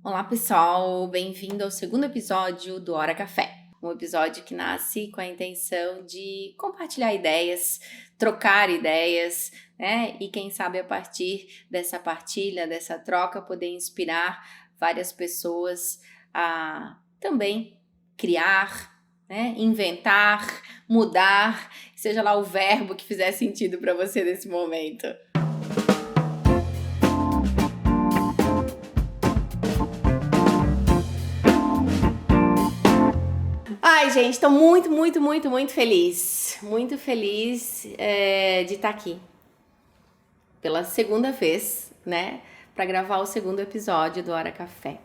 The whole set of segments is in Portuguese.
Olá pessoal, bem-vindo ao segundo episódio do Hora Café. Um episódio que nasce com a intenção de compartilhar ideias, trocar ideias, né? E quem sabe a partir dessa partilha, dessa troca, poder inspirar várias pessoas a também criar, né? Inventar, mudar, seja lá o verbo que fizer sentido para você nesse momento. Ai, gente, estou muito feliz. Muito feliz de estar aqui pela segunda vez, né? Para gravar o segundo episódio do Hora Café.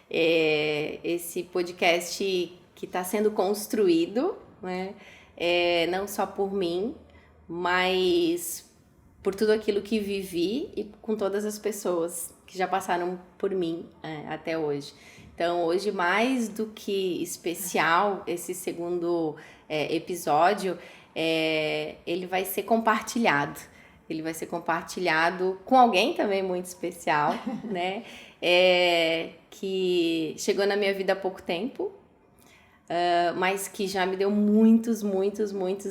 Esse podcast que está sendo construído, né? Não só por mim, mas por tudo aquilo que vivi e com todas as pessoas que já passaram por mim até hoje. Então, hoje, mais do que especial, esse segundo episódio, ele vai ser compartilhado. Ele vai ser compartilhado com alguém também muito especial, né? Que chegou na minha vida há pouco tempo, mas que já me deu muitos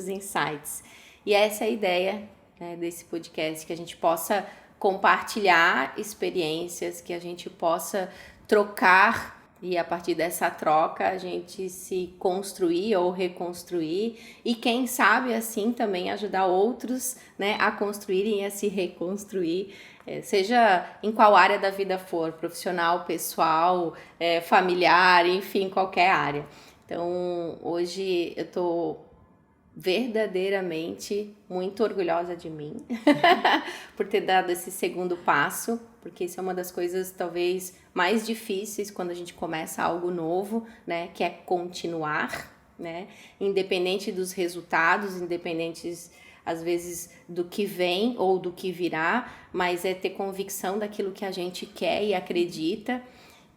insights. E essa é a ideia, né, desse podcast, que a gente possa compartilhar experiências, que a gente possa trocar e a partir dessa troca a gente se construir ou reconstruir e quem sabe assim também ajudar outros, né, a construírem e a se reconstruir, seja em qual área da vida for, profissional, pessoal, familiar, enfim, qualquer área. Então hoje eu tô verdadeiramente muito orgulhosa de mim por ter dado esse segundo passo, porque isso é uma das coisas talvez mais difíceis quando a gente começa algo novo, né, que é continuar, né, independente dos resultados, independentes às vezes do que vem ou do que virá, mas é ter convicção daquilo que a gente quer e acredita,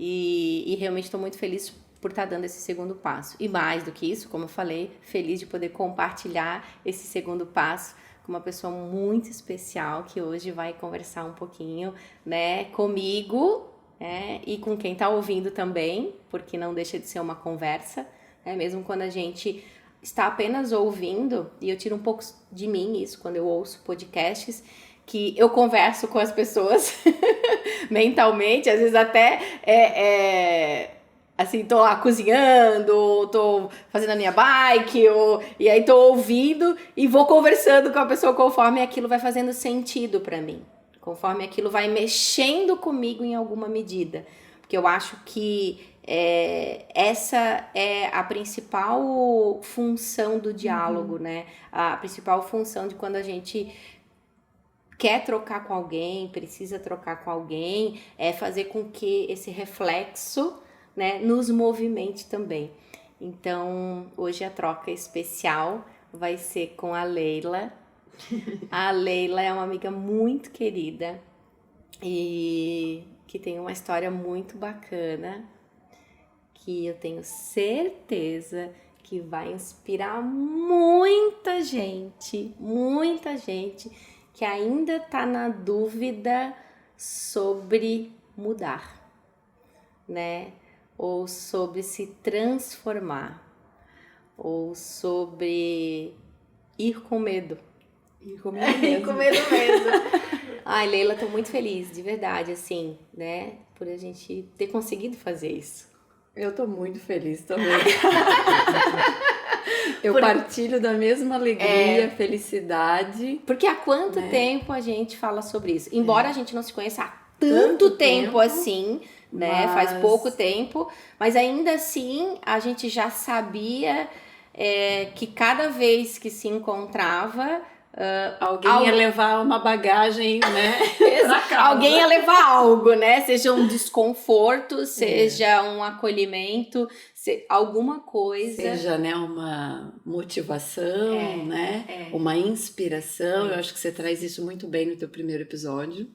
e realmente estou muito feliz por estar dando esse segundo passo. E mais do que isso, como eu falei, feliz de poder compartilhar esse segundo passo com uma pessoa muito especial que hoje vai conversar um pouquinho, né, comigo, e com quem está ouvindo também, porque não deixa de ser uma conversa, né, mesmo quando a gente está apenas ouvindo, e eu tiro um pouco de mim isso quando eu ouço podcasts, que eu converso com as pessoas mentalmente, às vezes até assim, tô lá cozinhando, tô fazendo a minha bike, e aí tô ouvindo e vou conversando com a pessoa conforme aquilo vai fazendo sentido pra mim, conforme aquilo vai mexendo comigo em alguma medida. Porque eu acho que essa é a principal função do diálogo, né? A principal função de quando a gente quer trocar com alguém, precisa trocar com alguém, é fazer com que esse reflexo, né, nos movimente também. Então, hoje a troca especial vai ser com a Leila. A Leila é uma amiga muito querida e que tem uma história muito bacana, que eu tenho certeza que vai inspirar muita gente que ainda está na dúvida sobre mudar, né? Ou sobre se transformar, ou sobre ir com medo. Ir com medo mesmo. Ir com medo mesmo. Ai, Leila, tô muito feliz, de verdade, assim, né? Por a gente ter conseguido fazer isso. Eu tô muito feliz também. Eu partilho da mesma alegria, felicidade. Porque há quanto tempo a gente fala sobre isso? Embora a gente não se conheça há tanto tempo assim, né? Faz pouco tempo, mas ainda assim a gente já sabia que cada vez que se encontrava alguém ia levar uma bagagem, né? Alguém ia levar algo, né? Seja um desconforto, seja um acolhimento, alguma coisa. Seja, né, uma motivação, né? Uma inspiração. Eu acho que você traz isso muito bem no teu primeiro episódio,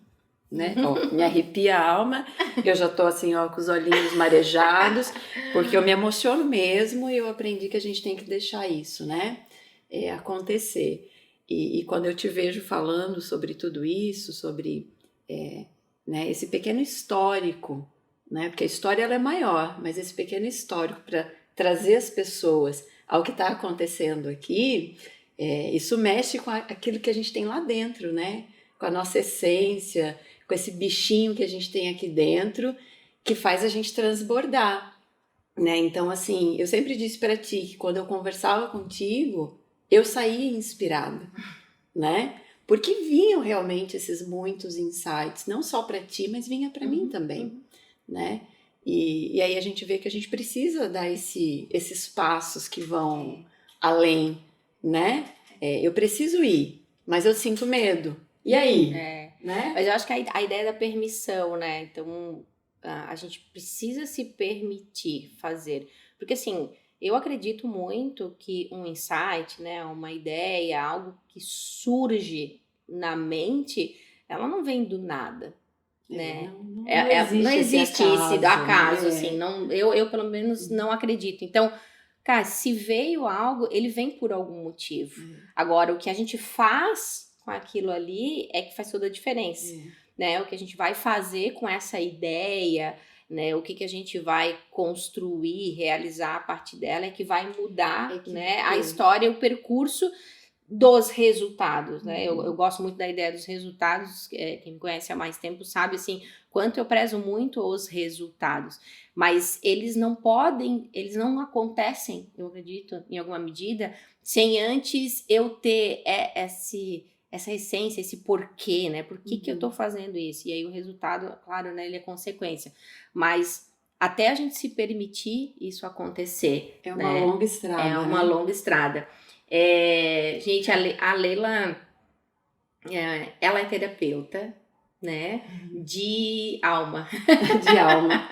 né? Ó, me arrepia a alma. Eu já tô assim, ó, com os olhinhos marejados, porque eu me emociono mesmo e eu aprendi que a gente tem que deixar isso, né? Acontecer. E quando eu te vejo falando sobre tudo isso, sobre né, esse pequeno histórico, né? Porque a história ela é maior, mas esse pequeno histórico para trazer as pessoas ao que está acontecendo aqui, isso mexe com aquilo que a gente tem lá dentro, né? Com a nossa essência, com esse bichinho que a gente tem aqui dentro, que faz a gente transbordar, né? Então, assim, eu sempre disse para ti que quando eu conversava contigo, eu saía inspirada, né? Porque vinham realmente esses muitos insights, não só para ti, mas vinha para mim também, né? E aí a gente vê que a gente precisa dar esses passos que vão além, né? Eu preciso ir, mas eu sinto medo. E aí? Né? Mas eu acho que a ideia da permissão, né? Então, a gente precisa se permitir fazer. Porque, assim, eu acredito muito que um insight, né? Uma ideia, algo que surge na mente, ela não vem do nada. Né? Não existe esse acaso, assim, não, eu pelo menos não acredito. Então, cara, se veio algo, ele vem por algum motivo. Agora, o que a gente faz com aquilo ali é que faz toda a diferença, né? O que a gente vai fazer com essa ideia, né? O que a gente vai construir, realizar a partir dela é que vai mudar, né? A história, o percurso dos resultados, né? Eu gosto muito da ideia dos resultados, quem me conhece há mais tempo sabe, assim, quanto eu prezo muito os resultados, mas eles não acontecem, eu acredito, em alguma medida, sem antes eu ter essa essência, esse porquê, né? Por que eu tô fazendo isso? E aí o resultado, claro, né, ele é consequência, mas até a gente se permitir isso acontecer. É uma longa estrada. É uma longa estrada. Gente, a Leila, ela é terapeuta, né? De alma. De alma.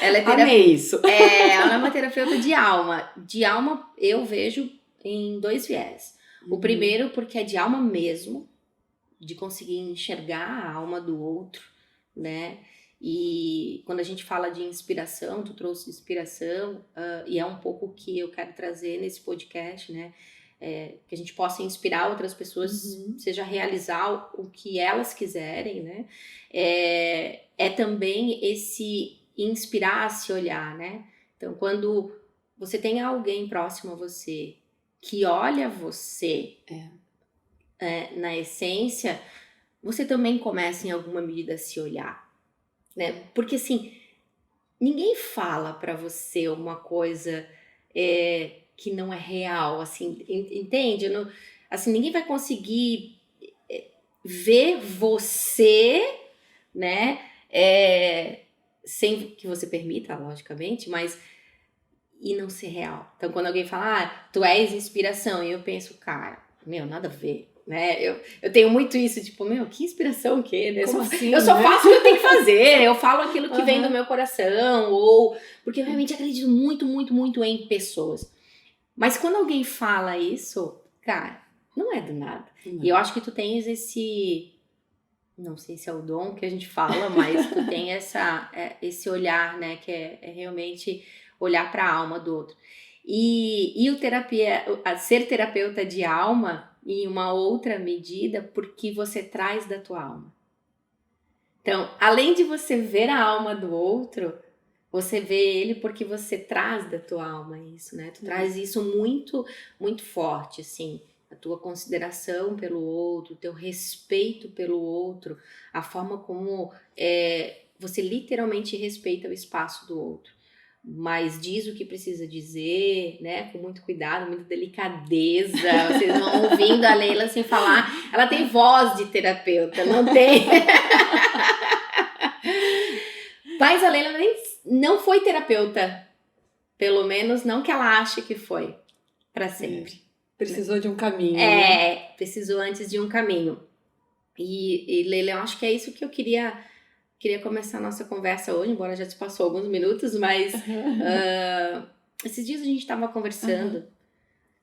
Ela é Amei isso. Ela é uma terapeuta de alma. De alma eu vejo em 2 viés. O primeiro porque é de alma mesmo, de conseguir enxergar a alma do outro, né? E quando a gente fala de inspiração, tu trouxe inspiração, e é um pouco o que eu quero trazer nesse podcast, né? Que a gente possa inspirar outras pessoas, seja realizar o que elas quiserem, né? É também esse inspirar a se olhar, né? Então, quando você tem alguém próximo a você que olha você na essência, você também começa em alguma medida a se olhar, né? Porque assim, ninguém fala pra você uma coisa que não é real, assim, entende? Assim, ninguém vai conseguir ver você, né? Sem que você permita, logicamente, mas e não ser real. Então, quando alguém fala, tu és inspiração, e eu penso, cara, nada a ver. Né? Eu tenho muito isso, tipo, que inspiração o quê? Né? Eu só faço o que eu tenho que fazer, eu falo aquilo que vem do meu coração, ou porque eu realmente acredito muito, muito, muito em pessoas. Mas quando alguém fala isso, cara, não é do nada. E eu acho que tu tens esse, não sei se é o dom que a gente fala, mas tu tem esse olhar, né, que é realmente olhar para a alma do outro. E ser terapeuta de alma, em uma outra medida, porque você traz da tua alma. Então, além de você ver a alma do outro, você vê ele porque você traz da tua alma isso, né? Tu traz isso muito, muito forte, assim. A tua consideração pelo outro, o teu respeito pelo outro, a forma como você literalmente respeita o espaço do outro. Mas diz o que precisa dizer, né? Com muito cuidado, muita delicadeza. Vocês vão ouvindo a Leila sem falar. Ela tem voz de terapeuta, não tem? Mas a Leila não foi terapeuta. Pelo menos não que ela ache que foi. Para sempre. Precisou de um caminho. Né? Precisou antes de um caminho. E Leila, eu acho que é isso que eu queria começar a nossa conversa hoje, embora já se passou alguns minutos, mas esses dias a gente estava conversando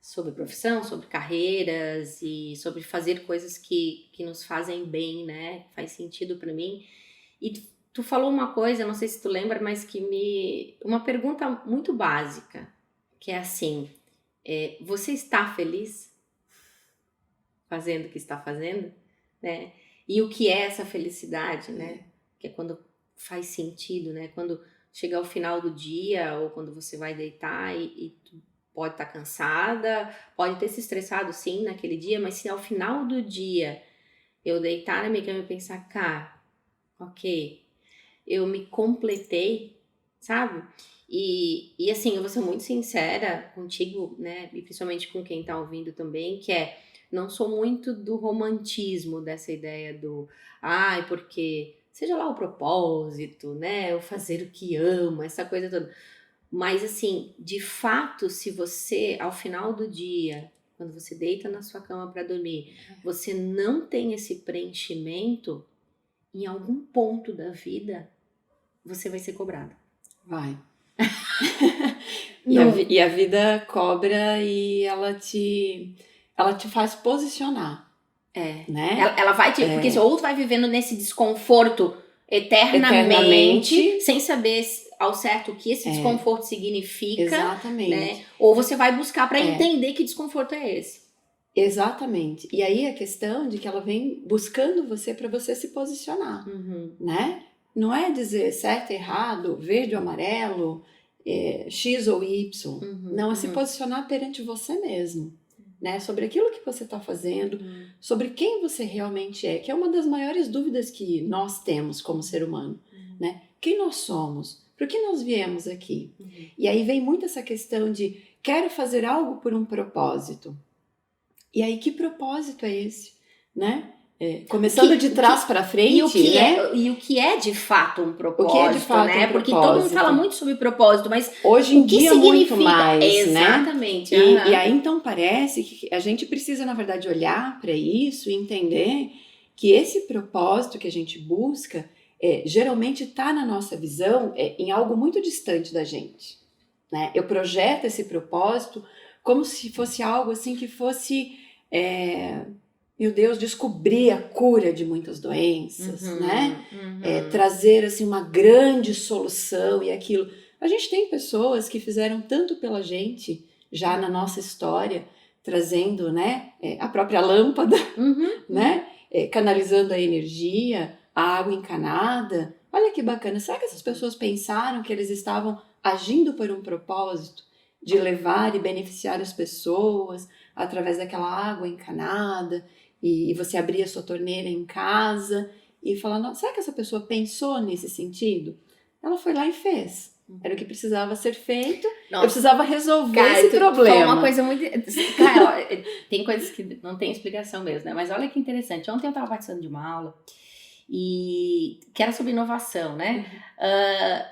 sobre profissão, sobre carreiras e sobre fazer coisas que nos fazem bem, né? Faz sentido para mim. E tu falou uma coisa, não sei se tu lembra, mas uma pergunta muito básica, que é assim, você está feliz fazendo o que está fazendo, né? E o que é essa felicidade, né? Que é quando faz sentido, né? Quando chega ao final do dia, ou quando você vai deitar e tu pode estar cansada, pode ter se estressado sim naquele dia, mas se ao final do dia eu deitar na minha cama e pensar, cara, ok, eu me completei, sabe? E assim, eu vou ser muito sincera contigo, né? E principalmente com quem tá ouvindo também, que não sou muito do romantismo dessa ideia do, ai, porque seja lá o propósito, né? Eu fazer o que amo, essa coisa toda. Mas assim, de fato, se você, ao final do dia, quando você deita na sua cama para dormir, você não tem esse preenchimento, em algum ponto da vida, você vai ser cobrado. Vai. E a vida cobra e ela te faz posicionar. Né? Ela vai te... Porque ou tu vai vivendo nesse desconforto eternamente, sem saber ao certo o que esse desconforto significa. Exatamente. Né? Ou você vai buscar para entender que desconforto é esse. Exatamente. E aí a questão de que ela vem buscando você para você se posicionar, né? Não é dizer certo, errado, verde ou amarelo, X ou Y. Não, é se posicionar perante você mesmo, né? Sobre aquilo que você está fazendo, sobre quem você realmente é, que é uma das maiores dúvidas que nós temos como ser humano, né? Quem nós somos? Por que nós viemos aqui? E aí vem muito essa questão de quero fazer algo por um propósito. E aí, que propósito é esse, né? Começando de trás para frente, e o que é de fato um propósito, o que é de fato né? um Porque todo mundo fala muito sobre propósito, mas hoje em dia muito mais, exatamente, né? E aí, então, parece que a gente precisa, na verdade, olhar para isso e entender que esse propósito que a gente busca, geralmente está na nossa visão em algo muito distante da gente, né? Eu projeto esse propósito como se fosse algo assim que fosse, meu Deus, descobrir a cura de muitas doenças, né? Trazer assim uma grande solução e aquilo. A gente tem pessoas que fizeram tanto pela gente já na nossa história, trazendo, né, a própria lâmpada, né? Canalizando a energia, a água encanada. Olha que bacana. Será que essas pessoas pensaram que eles estavam agindo por um propósito? De levar e beneficiar as pessoas através daquela água encanada e você abrir a sua torneira em casa e falar, será que essa pessoa pensou nesse sentido? Ela foi lá e fez. Era o que precisava ser feito. Eu precisava resolver esse problema. Foi uma coisa muito... Cara, tem coisas que não tem explicação mesmo, né? Mas olha que interessante. Ontem eu estava participando de uma aula que era sobre inovação, né?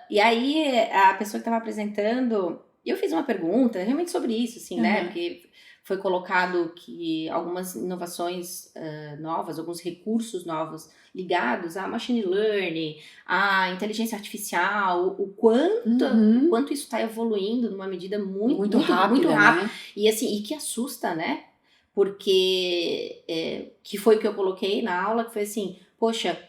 E aí a pessoa que estava apresentando... Eu fiz uma pergunta realmente sobre isso, assim, né? Porque foi colocado que algumas inovações novas, alguns recursos novos ligados a machine learning, a inteligência artificial, o quanto isso está evoluindo numa medida muito rápida. Né? E assim, e que assusta, né? Porque que foi o que eu coloquei na aula, que foi assim, poxa,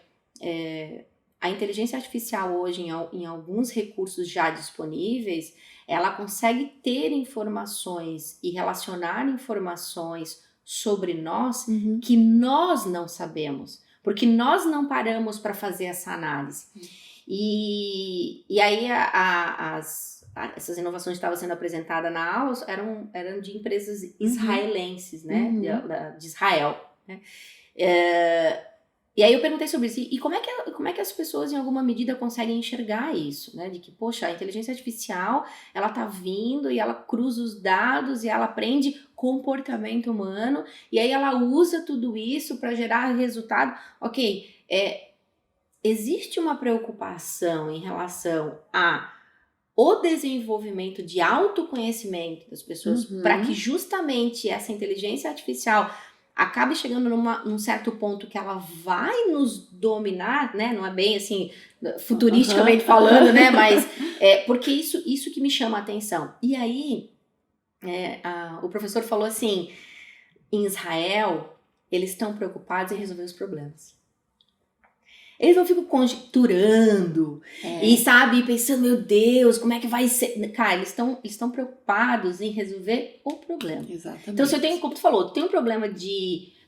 a inteligência artificial hoje em alguns recursos já disponíveis, ela consegue ter informações e relacionar informações sobre nós que nós não sabemos, porque nós não paramos para fazer essa análise. E aí essas inovações que estavam sendo apresentadas na aula eram de empresas israelenses, né, de Israel, né? E aí eu perguntei sobre isso, e como é que as pessoas em alguma medida conseguem enxergar isso, né? De que, poxa, a inteligência artificial, ela tá vindo e ela cruza os dados e ela aprende comportamento humano, e aí ela usa tudo isso para gerar resultado. Ok, existe uma preocupação em relação o desenvolvimento de autoconhecimento das pessoas para que justamente essa inteligência artificial acabe chegando num certo ponto que ela vai nos dominar, né? Não é bem assim, futuristicamente falando, né? Mas porque isso que me chama a atenção. E aí, o professor falou assim, em Israel, eles estão preocupados em resolver os problemas. Eles não ficam conjecturando e, sabe, pensando, meu Deus, como é que vai ser? Cara, eles estão preocupados em resolver o problema. Exatamente. Então, se eu tenho, como tu falou, tem um problema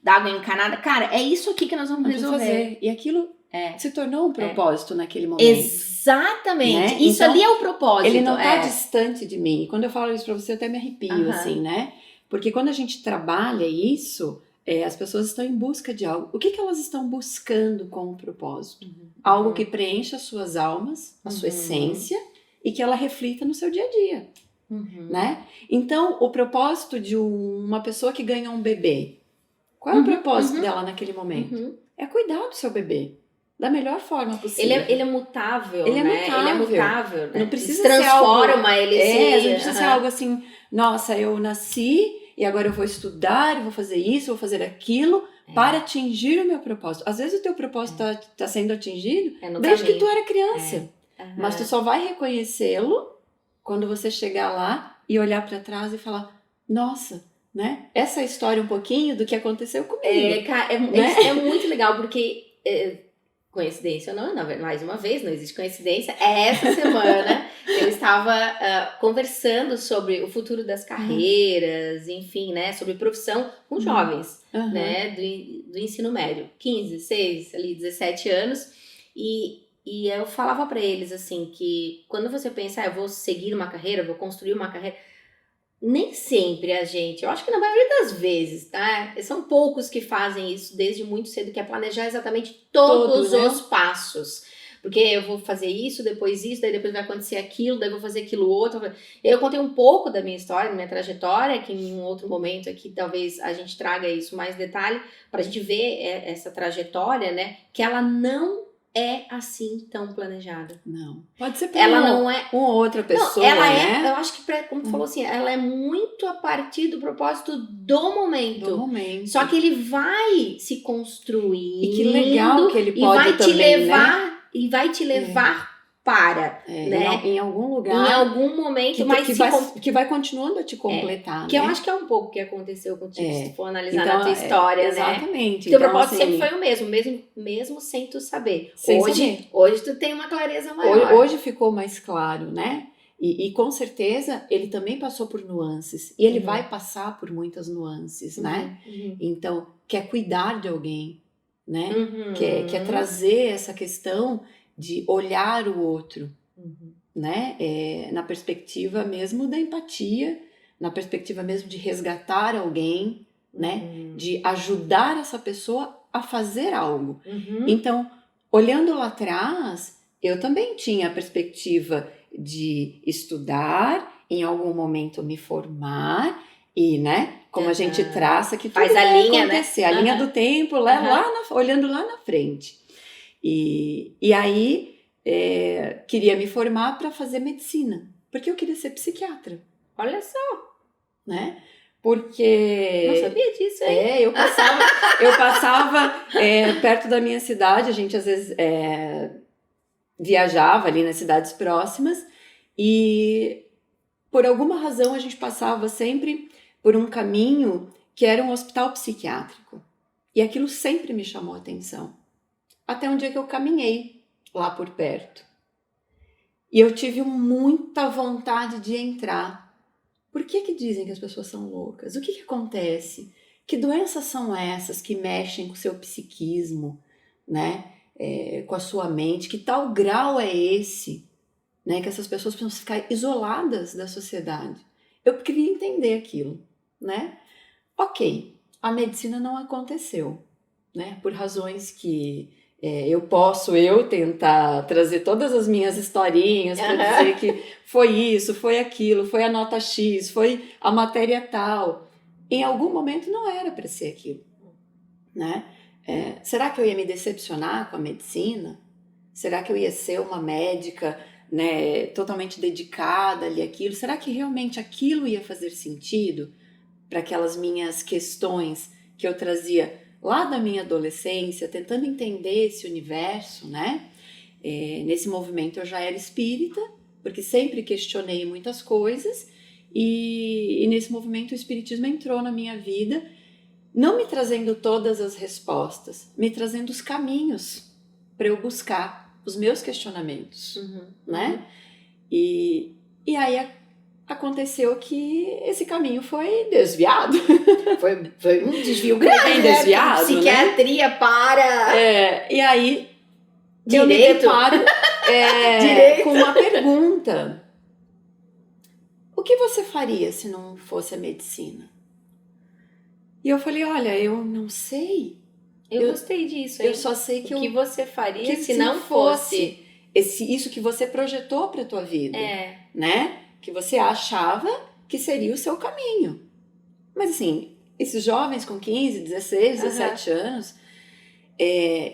da água encanada, cara, é isso aqui que nós vamos resolver. E aquilo se tornou um propósito naquele momento. Exatamente. Né? Isso então, ali é o propósito. Ele não está distante de mim. E quando eu falo isso para você, eu até me arrepio, assim, né? Porque quando a gente trabalha isso, as pessoas estão em busca de algo. O que elas estão buscando com o propósito? Algo que preencha as suas almas, a sua essência, e que ela reflita no seu dia a dia. Né? Então, o propósito de uma pessoa que ganha um bebê, qual é o propósito dela naquele momento? É cuidar do seu bebê da melhor forma possível. Ele é mutável, ele né? É mutável. Ele é mutável, né? Não precisa transforma, ser algo, ele se... não precisa ser algo assim, nossa, eu nasci e agora eu vou estudar, eu vou fazer isso, eu vou fazer aquilo para atingir o meu propósito. Às vezes o teu propósito está sendo atingido desde que tu era criança. Mas tu só vai reconhecê-lo quando você chegar lá e olhar para trás e falar, nossa, né? Essa é a história um pouquinho do que aconteceu comigo. É muito legal, porque coincidência ou não, mais uma vez, não existe coincidência. Essa semana eu estava conversando sobre o futuro das carreiras, enfim, né? Sobre profissão com jovens, né? Do ensino médio, 15, 6, ali, 17 anos. E eu falava para eles, assim, que quando você pensa, eu vou seguir uma carreira, vou construir uma carreira, nem sempre a gente, eu acho que na maioria das vezes, tá? São poucos que fazem isso desde muito cedo, que é planejar exatamente todos os passos. Porque eu vou fazer isso, depois isso, daí depois vai acontecer aquilo, daí eu vou fazer aquilo outro. Eu contei um pouco da minha história, da minha trajetória, que em um outro momento aqui talvez a gente traga isso mais detalhe, pra gente ver essa trajetória, né? Que ela não é assim tão planejada. Não. Pode ser pra não é uma outra pessoa, ela né? eu acho que, como tu falou assim, ela é muito a partir do propósito do momento. Só que ele vai se construindo. E que legal que ele pode vai também, te levar, né? E vai te levar para, né? Em algum lugar. Em algum momento, que vai continuando a te completar, que eu acho que é um pouco o que aconteceu contigo, se tu for analisar então, na tua história, exatamente. Teu propósito sempre foi o mesmo sem tu saber. Hoje tu tem uma clareza maior. Hoje ficou mais claro, né? E com certeza ele também passou por nuances. E ele vai passar por muitas nuances, né? Então, quer cuidar de alguém, né? Quer trazer essa questão de olhar o outro, né? Na perspectiva mesmo da empatia, na perspectiva mesmo de resgatar alguém, né? De ajudar essa pessoa a fazer algo. Então, olhando lá atrás, eu também tinha a perspectiva de estudar, em algum momento me formar e, né? Como a gente traça que tudo faz a linha, acontecer, né? A linha do tempo, olhando lá na frente. E aí, queria me formar para fazer medicina, porque eu queria ser psiquiatra. Olha só! Né? Porque... Não sabia disso, hein? Eu passava perto da minha cidade, a gente às vezes viajava ali nas cidades próximas e por alguma razão a gente passava sempre por um caminho que era um hospital psiquiátrico. E aquilo sempre me chamou a atenção. Até um dia que eu caminhei lá por perto. E eu tive muita vontade de entrar. Por que dizem que as pessoas são loucas? O que acontece? Que doenças são essas que mexem com o seu psiquismo, né? Com a sua mente? Que tal grau é esse, né? Que essas pessoas precisam ficar isoladas da sociedade? Eu queria entender aquilo, né? Ok, a medicina não aconteceu, né? Por razões que eu posso tentar trazer todas as minhas historinhas para dizer que foi isso, foi aquilo, foi a nota X, foi a matéria tal. Em algum momento não era para ser aquilo, né? Será que eu ia me decepcionar com a medicina? Será que eu ia ser uma médica, né, totalmente dedicada ali àquilo? Será que realmente aquilo ia fazer sentido para aquelas minhas questões que eu trazia lá da minha adolescência, tentando entender esse universo, né? Nesse movimento eu já era espírita, porque sempre questionei muitas coisas, e nesse movimento o espiritismo entrou na minha vida, não me trazendo todas as respostas, me trazendo os caminhos para eu buscar os meus questionamentos, né? E aí aconteceu que esse caminho foi desviado. Foi um desvio grande, bem desviado, psiquiatria, né? para... E aí eu me Direito? deparo Direito. com uma pergunta. O que você faria se não fosse a medicina? E eu falei, olha, eu não sei. Eu gostei disso, hein? Eu só sei que o que você faria que se não fosse isso que você projetou para tua vida, né? Que você achava que seria o seu caminho. Mas assim, esses jovens com 15, 16, 17 anos,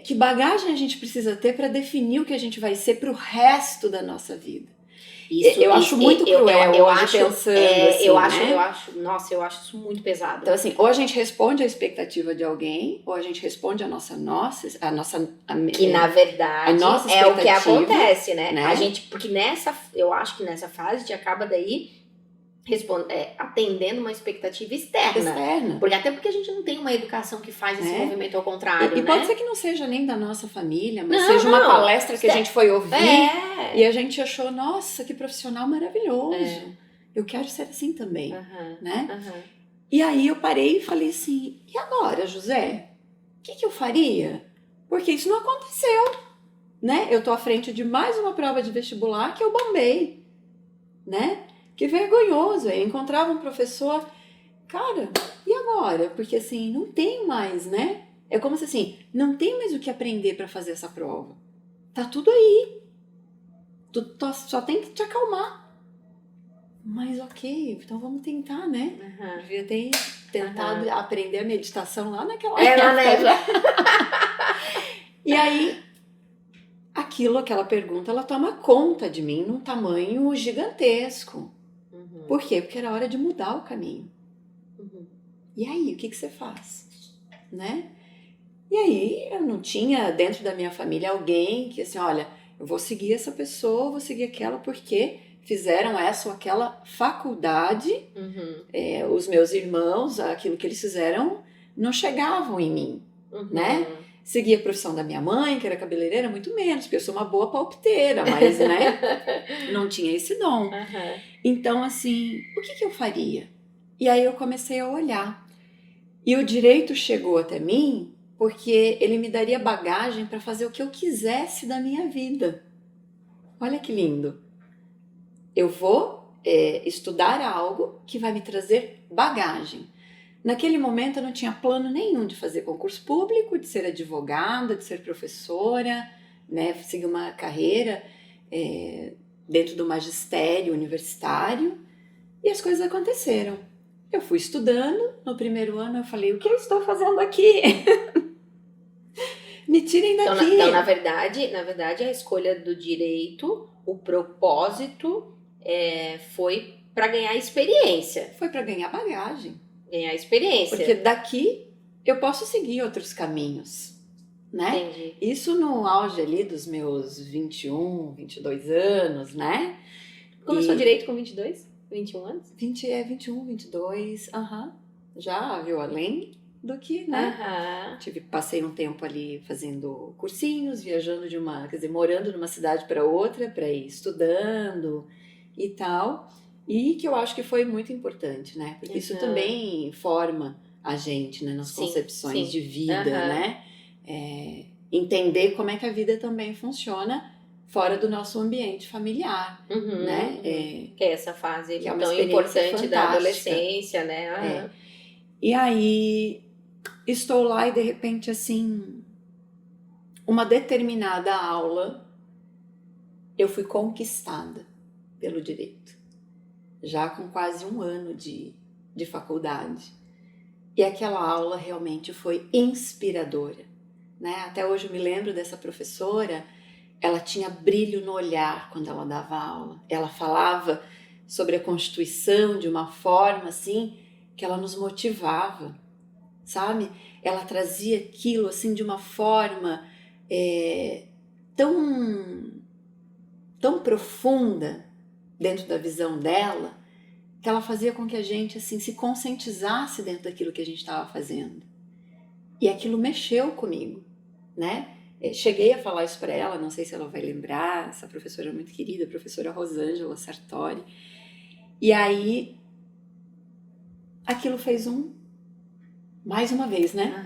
que bagagem a gente precisa ter para definir o que a gente vai ser pro resto da nossa vida? Eu acho muito cruel hoje pensando assim, Nossa, eu acho isso muito pesado. Então assim, ou a gente responde à expectativa de alguém, ou a gente responde à nossa que na verdade a nossa é o que acontece, né? A gente, porque eu acho que nessa fase a gente acaba daí atendendo uma expectativa externa. Porque a gente não tem uma educação que faz esse movimento ao contrário, e né? pode ser que não seja nem da nossa família, mas seja uma palestra que a gente foi ouvir e a gente achou, nossa, que profissional maravilhoso. Eu quero ser assim também, né? E aí eu parei e falei assim, e agora, José? O que eu faria? Porque isso não aconteceu, né? Eu tô à frente de mais uma prova de vestibular que eu bombei, né? Que vergonhoso, eu encontrava um professor, cara, e agora? Porque assim, não tem mais, né? É como se assim, não tem mais o que aprender para fazer essa prova. Tá tudo aí. Tu só tem que te acalmar. Mas ok, então vamos tentar, né? Devia ter tentado aprender a meditação lá naquela época. E aí, aquela pergunta, ela toma conta de mim num tamanho gigantesco. Por quê? Porque era hora de mudar o caminho. E aí, o que você faz? Né? E aí, eu não tinha dentro da minha família alguém que assim, olha, eu vou seguir essa pessoa, vou seguir aquela porque fizeram essa ou aquela faculdade. Os meus irmãos, aquilo que eles fizeram, não chegavam em mim, né? Segui a profissão da minha mãe, que era cabeleireira, muito menos, porque eu sou uma boa palpiteira, mas, né, não tinha esse dom. Então, assim, o que eu faria? E aí eu comecei a olhar. E o direito chegou até mim porque ele me daria bagagem para fazer o que eu quisesse da minha vida. Olha que lindo. Eu vou estudar algo que vai me trazer bagagem. Naquele momento eu não tinha plano nenhum de fazer concurso público, de ser advogada, de ser professora, né, seguir uma carreira dentro do magistério universitário, e as coisas aconteceram. Eu fui estudando, no primeiro ano eu falei, o que eu estou fazendo aqui? Me tirem daqui. Então, na verdade, a escolha do direito, o propósito foi para ganhar experiência. Foi para ganhar bagagem. Ganhar experiência. Porque daqui eu posso seguir outros caminhos, né? Entendi. Isso no auge ali dos meus 21, 22 anos, né? Começou direito com 22? 21 anos? 21, 22, já viu além do que, né? Passei um tempo ali fazendo cursinhos, viajando morando de uma cidade para outra, para ir estudando e tal. E que eu acho que foi muito importante, né? Porque isso também forma a gente, né? Nas concepções de vida, né? Entender como é que a vida também funciona fora do nosso ambiente familiar, né? Que é essa fase que é tão importante da adolescência, né? E aí, estou lá e de repente, assim, uma determinada aula, eu fui conquistada pelo direito. Já com quase um ano de faculdade. E aquela aula realmente foi inspiradora, né? Até hoje eu me lembro dessa professora, ela tinha brilho no olhar quando ela dava aula. Ela falava sobre a Constituição de uma forma assim que ela nos motivava, sabe? Ela trazia aquilo assim de uma forma tão profunda dentro da visão dela, que ela fazia com que a gente assim se conscientizasse dentro daquilo que a gente estava fazendo. E aquilo mexeu comigo, né? Cheguei a falar isso para ela, não sei se ela vai lembrar, essa professora muito querida, a professora Rosângela Sartori. E aí, aquilo fez um mais uma vez, né?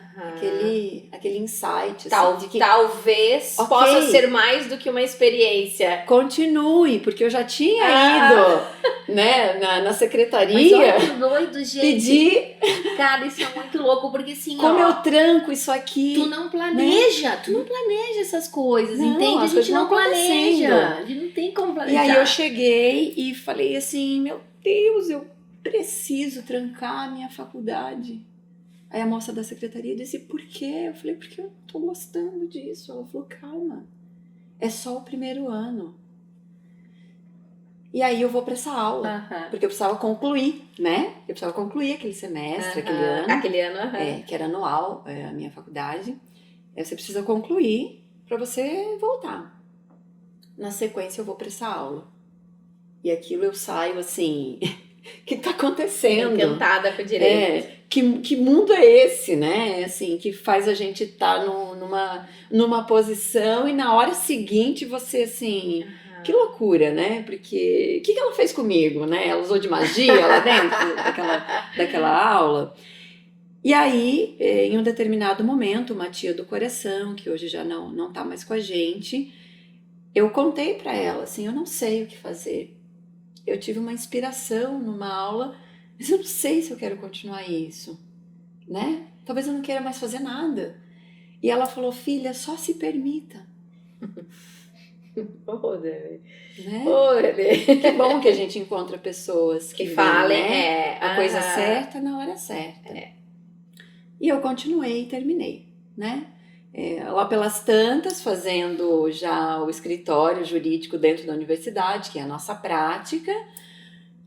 Aquele insight. Assim, de que, talvez possa ser mais do que uma experiência. Continue, porque eu já tinha ido, né, na secretaria. Mas olha que doido, gente. Pedir. Cara, isso é muito louco, porque assim, como eu tranco isso aqui. Tu não planeja, tu não planeja essas coisas, não, entende? A gente não planeja, a gente não tem como planejar. E aí eu cheguei e falei assim, meu Deus, eu preciso trancar a minha faculdade. Aí a moça da secretaria disse, por quê? Eu falei, porque eu tô gostando disso. Ela falou, calma, é só o primeiro ano. E aí eu vou para essa aula, porque eu precisava concluir, né? Eu precisava concluir aquele semestre, aquele ano. Aquele ano, que era anual, a minha faculdade. Você precisa concluir para você voltar. Na sequência eu vou para essa aula. E aquilo eu saio assim, o que tá acontecendo? Encantada com o direito. Que mundo é esse, né? Assim, que faz a gente estar numa posição e na hora seguinte você assim... Que loucura, né? Porque o que ela fez comigo, né? Ela usou de magia lá dentro daquela aula. E aí, em um determinado momento, uma tia do coração, que hoje já não tá mais com a gente, eu contei para ela, assim, eu não sei o que fazer. Eu tive uma inspiração numa aula, mas eu não sei se eu quero continuar isso, né? Talvez eu não queira mais fazer nada. E ela falou, filha, só se permita. Né? Que bom que a gente encontra pessoas que falem, né? A coisa certa na hora certa. E eu continuei e terminei, né? Lá pelas tantas, fazendo já o escritório jurídico dentro da universidade, que é a nossa prática,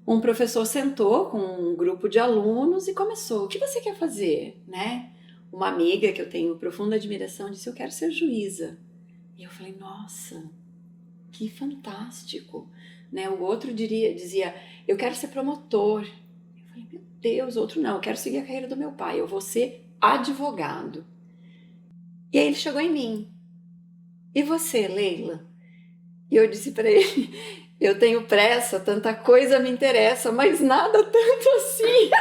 um professor sentou com um grupo de alunos e começou, o que você quer fazer, né? Uma amiga que eu tenho profunda admiração disse, eu quero ser juíza. E eu falei, nossa... Que fantástico, né? O outro dizia, eu quero ser promotor. Eu falei, meu Deus, outro não, eu quero seguir a carreira do meu pai, eu vou ser advogado. E aí ele chegou em mim. E você, Leila? E eu disse para ele, eu tenho pressa, tanta coisa me interessa, mas nada tanto assim. E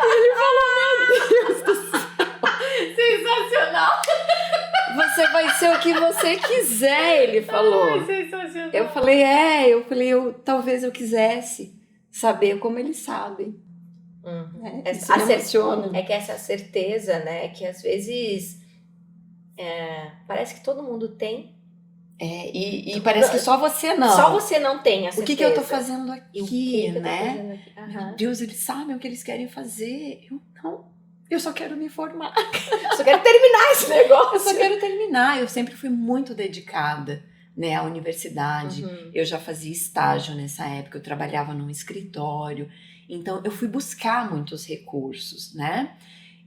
ele falou, meu Deus do céu. Sensacional. Você vai ser o que você quiser, ele falou. Ai, sensacional. Eu falei, talvez eu quisesse saber como eles sabem. Isso me emociona. É que essa certeza, né, que às vezes parece que todo mundo tem. E parece que só você não. Só você não tem a certeza. O que eu tô fazendo aqui, né? Fazendo aqui? Meu Deus, eles sabem o que eles querem fazer. Eu não. Eu só quero me formar. Eu só quero terminar esse negócio. Eu só quero terminar. Eu sempre fui muito dedicada, né, à universidade. Eu já fazia estágio nessa época. Eu trabalhava num escritório. Então, eu fui buscar muitos recursos, né?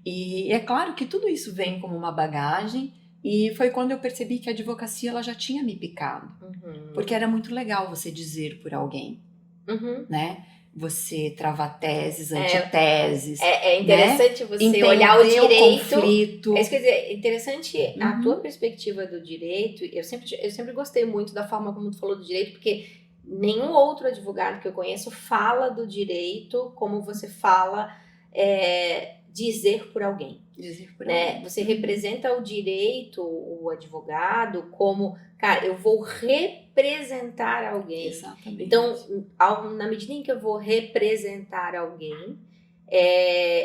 E é claro que tudo isso vem como uma bagagem. E foi quando eu percebi que a advocacia ela já tinha me picado. Porque era muito legal você dizer por alguém, né? Você travar teses, antiteses. É interessante, né? Você entender olhar o direito. O conflito. É isso que eu ia dizer, interessante a tua perspectiva do direito. Eu sempre gostei muito da forma como tu falou do direito, porque nenhum outro advogado que eu conheço fala do direito como você fala dizer por alguém. Né? Você representa o direito, o advogado, como, cara, eu vou representar alguém. Exatamente. Então, na medida em que eu vou representar alguém,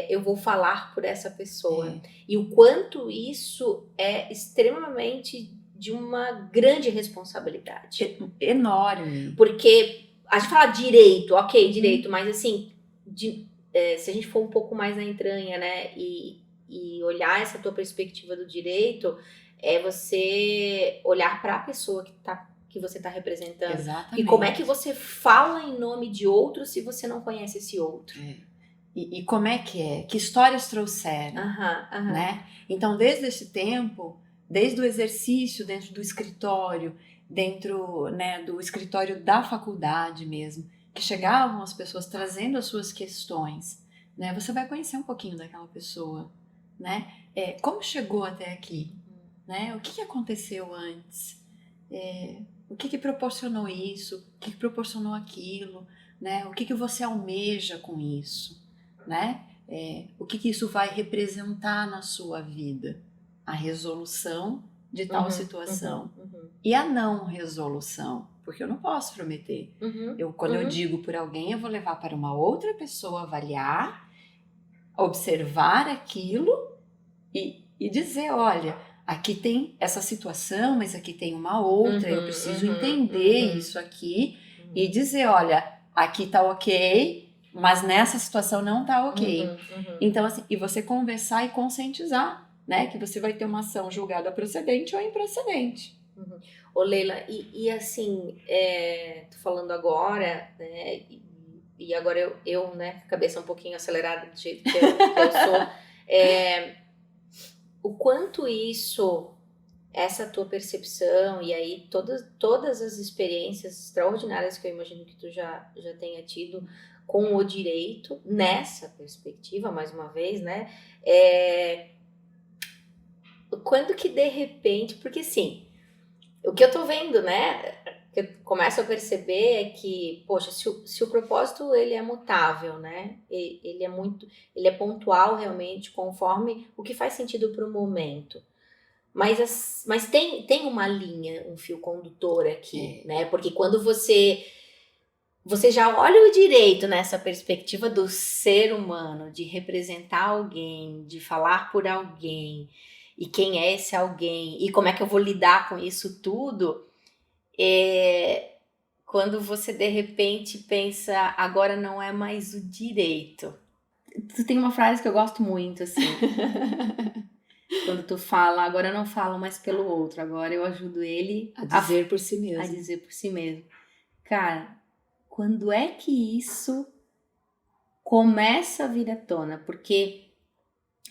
eu vou falar por essa pessoa. E o quanto isso é extremamente de uma grande responsabilidade. Enorme. Porque a gente fala direito, ok, direito, mas assim, se a gente for um pouco mais na entranha, né, e olhar essa tua perspectiva do direito, é você olhar para a pessoa que você está representando. Exatamente. E como é que você fala em nome de outro se você não conhece esse outro? E como é? Que histórias trouxeram, né? Então, desde esse tempo, desde o exercício dentro do escritório, dentro, né, do escritório da faculdade mesmo, que chegavam as pessoas trazendo as suas questões, né? Você vai conhecer um pouquinho daquela pessoa, né? Como chegou até aqui, né? O que aconteceu antes? O que proporcionou isso? O que proporcionou aquilo? Né? O que você almeja com isso? Né? o que isso vai representar na sua vida? A resolução de tal situação e a não resolução, porque eu não posso prometer. Quando eu digo por alguém, eu vou levar para uma outra pessoa avaliar, observar aquilo e dizer, olha, aqui tem essa situação, mas aqui tem uma outra, eu preciso entender isso aqui e dizer, olha, aqui tá ok, mas nessa situação não tá ok. Então, assim, e você conversar e conscientizar, né, que você vai ter uma ação julgada procedente ou improcedente. Ô Leila, e assim, tô falando agora, né, e agora eu, né, cabeça um pouquinho acelerada do jeito que eu sou, o quanto isso, essa tua percepção e aí todas as experiências extraordinárias que eu imagino que tu já tenha tido com o direito, nessa perspectiva, mais uma vez, né, quando que de repente, porque assim, o que eu tô vendo, né, que eu começo a perceber é que, poxa, se o propósito ele é mutável, né, ele é pontual realmente conforme o que faz sentido para o momento, mas tem uma linha, um fio condutor aqui, né, porque quando você já olha o direito nessa perspectiva do ser humano, de representar alguém, de falar por alguém, e quem é esse alguém, e como é que eu vou lidar com isso tudo, quando você de repente pensa, agora não é mais o direito. Tu tem uma frase que eu gosto muito, assim, quando tu fala, agora eu não falo mais pelo outro, agora eu ajudo ele a dizer por si mesmo. A dizer por si mesmo. Cara, quando é que isso começa a vir à tona? Porque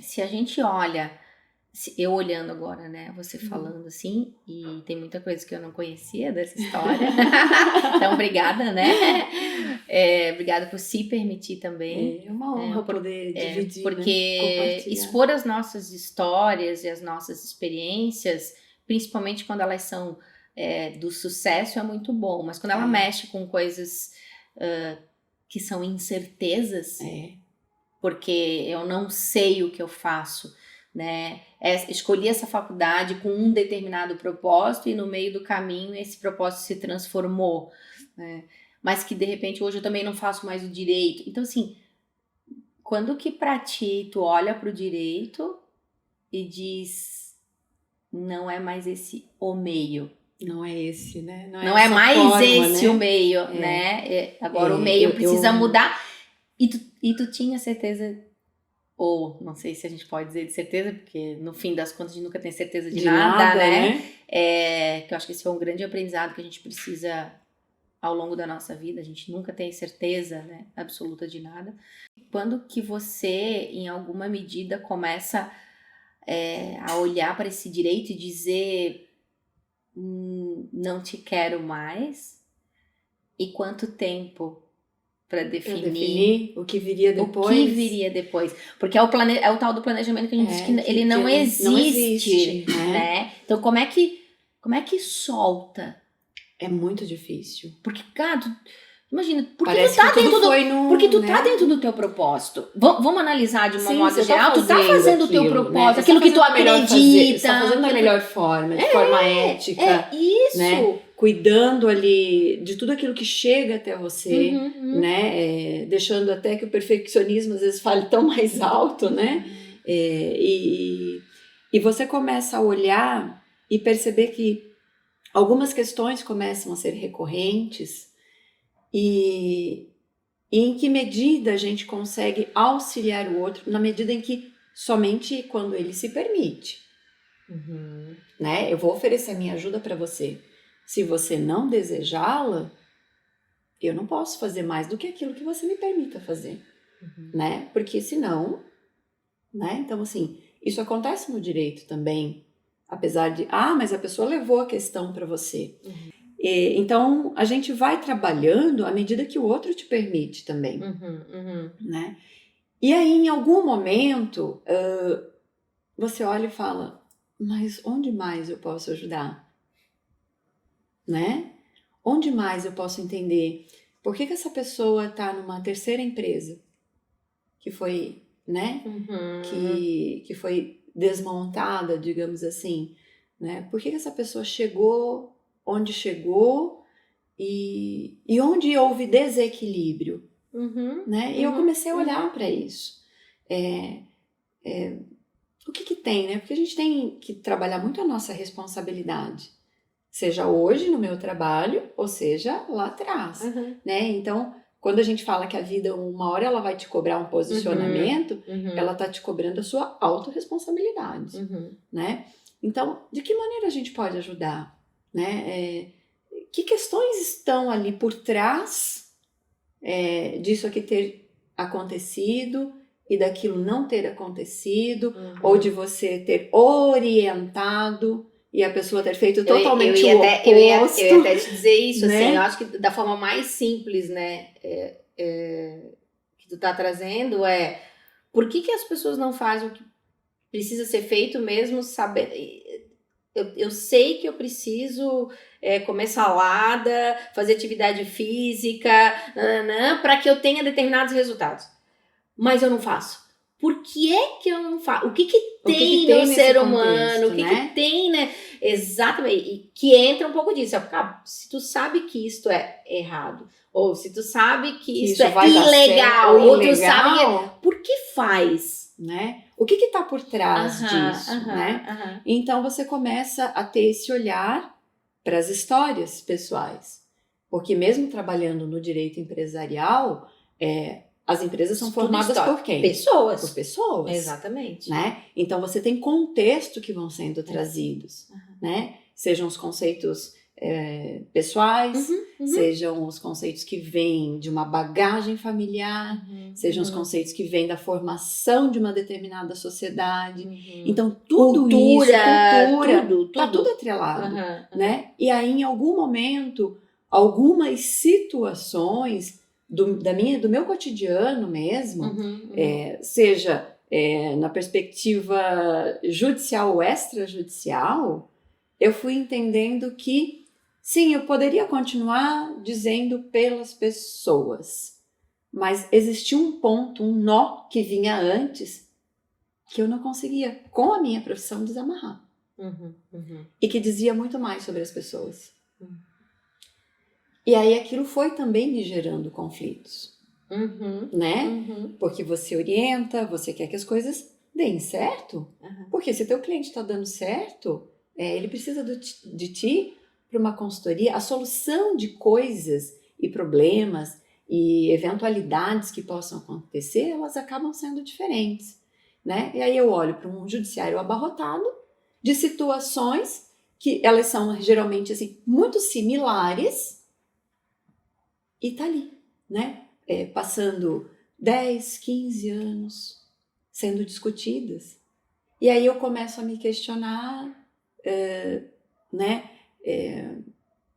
se a gente olha, eu olhando agora, né, você falando assim, e tem muita coisa que eu não conhecia dessa história, então obrigada, né, obrigada por se permitir também. É uma honra poder dividir, porque né? expor as nossas histórias e as nossas experiências, principalmente quando elas são do sucesso, é muito bom, mas quando ela mexe com coisas que são incertezas, porque eu não sei o que eu faço, né? Escolhi essa faculdade com um determinado propósito e no meio do caminho esse propósito se transformou, né? Mas que de repente hoje eu também não faço mais o direito. Então, assim, quando que pra ti tu olha pro direito e diz, não é mais esse o meio? Não é esse, né? Não é mais forma, esse, né? O meio, né? Agora o meio precisa mudar. E tu tinha certeza, ou não sei se a gente pode dizer de certeza, porque no fim das contas a gente nunca tem certeza de nada, né? Que eu acho que esse é um grande aprendizado que a gente precisa ao longo da nossa vida, a gente nunca tem certeza, né, absoluta de nada. Quando que você, em alguma medida, começa a olhar para esse direito e dizer, não te quero mais, e quanto tempo para definir o que viria depois? O que viria depois. Porque é o tal do planejamento que a gente diz que ele não existe, né? Então, como é que solta? É muito difícil. Porque, cara, imagina, porque tu tá dentro do teu propósito. Vamos analisar de uma modo geral, tu tá fazendo o teu propósito, aquilo que tu acredita. Você tá fazendo da melhor forma, de forma ética. Isso. Né? Cuidando ali de tudo aquilo que chega até você, né? Deixando até que o perfeccionismo às vezes fale tão mais alto, né? E você começa a olhar e perceber que algumas questões começam a ser recorrentes e em que medida a gente consegue auxiliar o outro, na medida em que somente quando ele se permite. Né? Eu vou oferecer a minha ajuda para você. Se você não desejá-la, eu não posso fazer mais do que aquilo que você me permita fazer. Né? Porque senão, né? Então, assim, isso acontece no direito também. Apesar de, mas a pessoa levou a questão para você. Então, a gente vai trabalhando à medida que o outro te permite também. Né? E aí, em algum momento, você olha e fala, mas onde mais eu posso ajudar? Né? Onde mais eu posso entender? Por que essa pessoa está numa terceira empresa que foi né? Que foi desmontada, digamos assim, né? Por que essa pessoa chegou onde chegou e onde houve desequilíbrio, né? E eu comecei a olhar para isso. O que tem, né? Porque a gente tem que trabalhar muito a nossa responsabilidade, seja hoje no meu trabalho, ou seja lá atrás, né? Então, quando a gente fala que a vida, uma hora ela vai te cobrar um posicionamento, ela tá te cobrando a sua autorresponsabilidade, né? Então, de que maneira a gente pode ajudar, né? Que questões estão ali por trás disso aqui ter acontecido e daquilo não ter acontecido, ou de você ter orientado e a pessoa ter feito totalmente o oposto. Eu ia até te dizer isso, né? assim, eu acho que da forma mais simples, né, que tu tá trazendo por que as pessoas não fazem o que precisa ser feito mesmo sabendo... Eu sei que eu preciso comer salada, fazer atividade física, para que eu tenha determinados resultados. Mas eu não faço. Por que é que eu não faço? O que tem no ser humano? O que tem, né? Exatamente. E que entra um pouco disso. Se tu sabe que isto é errado, ou se tu sabe que isto é ilegal, ou tu sabe por que faz? Né? O que está por trás disso, né? Então você começa a ter esse olhar para as histórias pessoais, porque mesmo trabalhando no direito empresarial, as empresas são formadas por quem? Pessoas. Por pessoas. Exatamente. Né? Então você tem contexto que vão sendo trazidos, né? Sejam os conceitos pessoais, sejam os conceitos que vêm de uma bagagem familiar, sejam os conceitos que vêm da formação de uma determinada sociedade. Então, tudo isso, cultura, tá tudo atrelado, né? E aí, em algum momento, algumas situações do meu cotidiano mesmo, seja na perspectiva judicial ou extrajudicial, eu fui entendendo que sim, eu poderia continuar dizendo pelas pessoas, mas existia um ponto, um nó que vinha antes que eu não conseguia, com a minha profissão, desamarrar. E que dizia muito mais sobre as pessoas. E aí aquilo foi também me gerando conflitos, né? Porque você orienta, você quer que as coisas deem certo. Porque se teu cliente está dando certo, ele precisa de ti para uma consultoria. A solução de coisas e problemas e eventualidades que possam acontecer, elas acabam sendo diferentes, né? E aí eu olho para um judiciário abarrotado de situações que elas são geralmente assim, muito similares e tá ali, né? Passando 10, 15 anos sendo discutidas. E aí eu começo a me questionar, né?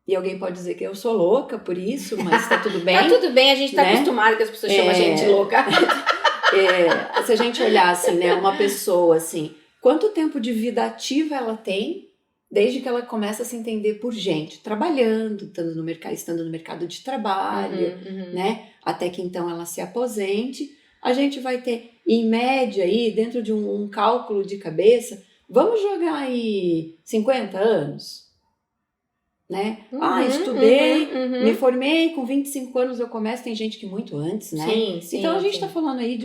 E alguém pode dizer que eu sou louca por isso, mas tá tudo bem. Tá tudo bem, a gente tá acostumado que as pessoas chamam a gente louca. Se a gente olhar assim, né, uma pessoa assim, quanto tempo de vida ativa ela tem, desde que ela começa a se entender por gente, trabalhando, estando no mercado de trabalho, né, até que então ela se aposente, a gente vai ter, em média, aí, dentro de um cálculo de cabeça, vamos jogar aí 50 anos? Né? Estudei, me formei, com 25 anos eu começo, tem gente que muito antes, né? Sim, então a gente está falando aí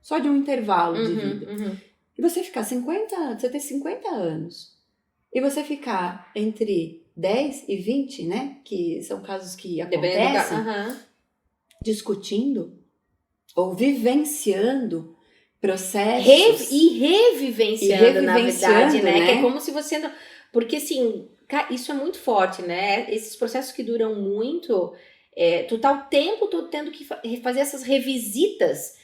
só de um intervalo de vida. E você ficar você ter 50 anos, e você ficar entre 10 e 20, né? Que são casos que acontecem, discutindo ou vivenciando processos. E revivenciando, na verdade, né? Que é como se você não... Porque, assim, isso é muito forte, né? Esses processos que duram muito, tu tá o tempo todo tendo que fazer essas revisitas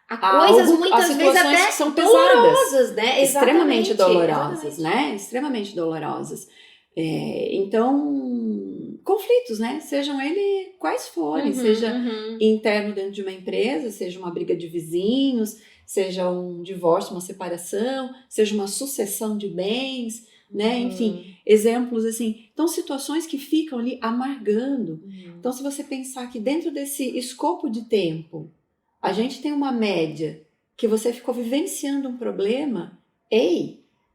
a coisas muitas vezes até que são dolorosas, né? Extremamente dolorosas, né? Extremamente dolorosas. Então, conflitos, né? Sejam eles quais forem, seja interno dentro de uma empresa, seja uma briga de vizinhos, seja um divórcio, uma separação, seja uma sucessão de bens, né? Enfim, exemplos assim. Então, situações que ficam ali amargando. Então, se você pensar que dentro desse escopo de tempo, a gente tem uma média que você ficou vivenciando um problema,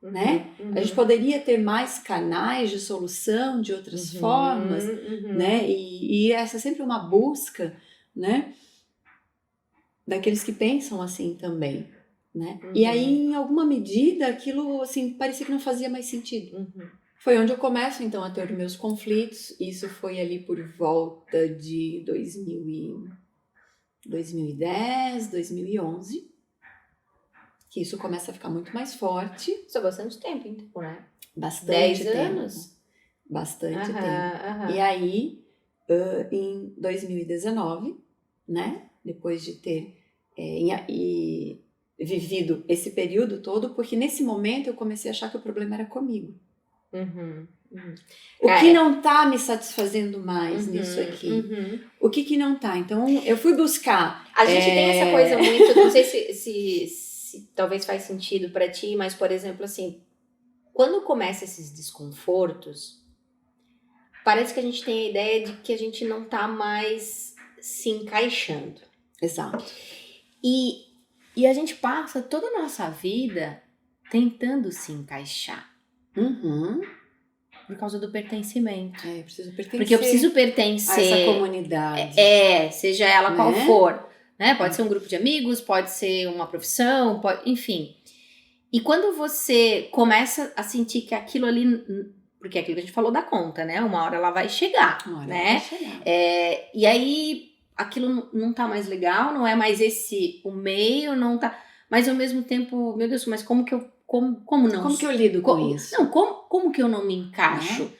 né? A gente poderia ter mais canais de solução de outras formas, né? E essa é sempre uma busca, né? Daqueles que pensam assim também, né? E aí, em alguma medida, aquilo, assim, parecia que não fazia mais sentido. Foi onde eu começo, então, a ter meus conflitos. Isso foi ali por volta de 2010, 2011, que isso começa a ficar muito mais forte. Isso há bastante tempo, então, né? Bastante 10 anos? Bastante tempo. E aí, em 2019, né? Depois de ter vivido esse período todo, porque nesse momento eu comecei a achar que o problema era comigo. O que não tá me satisfazendo mais nisso aqui? O que não tá? Então, eu fui buscar... A gente tem essa coisa muito... Não sei se talvez faz sentido pra ti, mas, por exemplo, assim, quando começa esses desconfortos, parece que a gente tem a ideia de que a gente não tá mais se encaixando. Exato. E a gente passa toda a nossa vida tentando se encaixar. Por causa do pertencimento. Eu preciso pertencer. Porque eu preciso pertencer a essa comunidade. Seja ela qual for. Né? Pode ser um grupo de amigos, pode ser uma profissão, enfim. E quando você começa a sentir que aquilo ali... Porque é aquilo que a gente falou da conta, né? Uma hora ela vai chegar, né? Vai chegar. E aí, aquilo não tá mais legal, não é mais o meio, não tá... Mas ao mesmo tempo, meu Deus, mas como que eu... Como não? Como que eu lido com isso? Não, como que eu não me encaixo?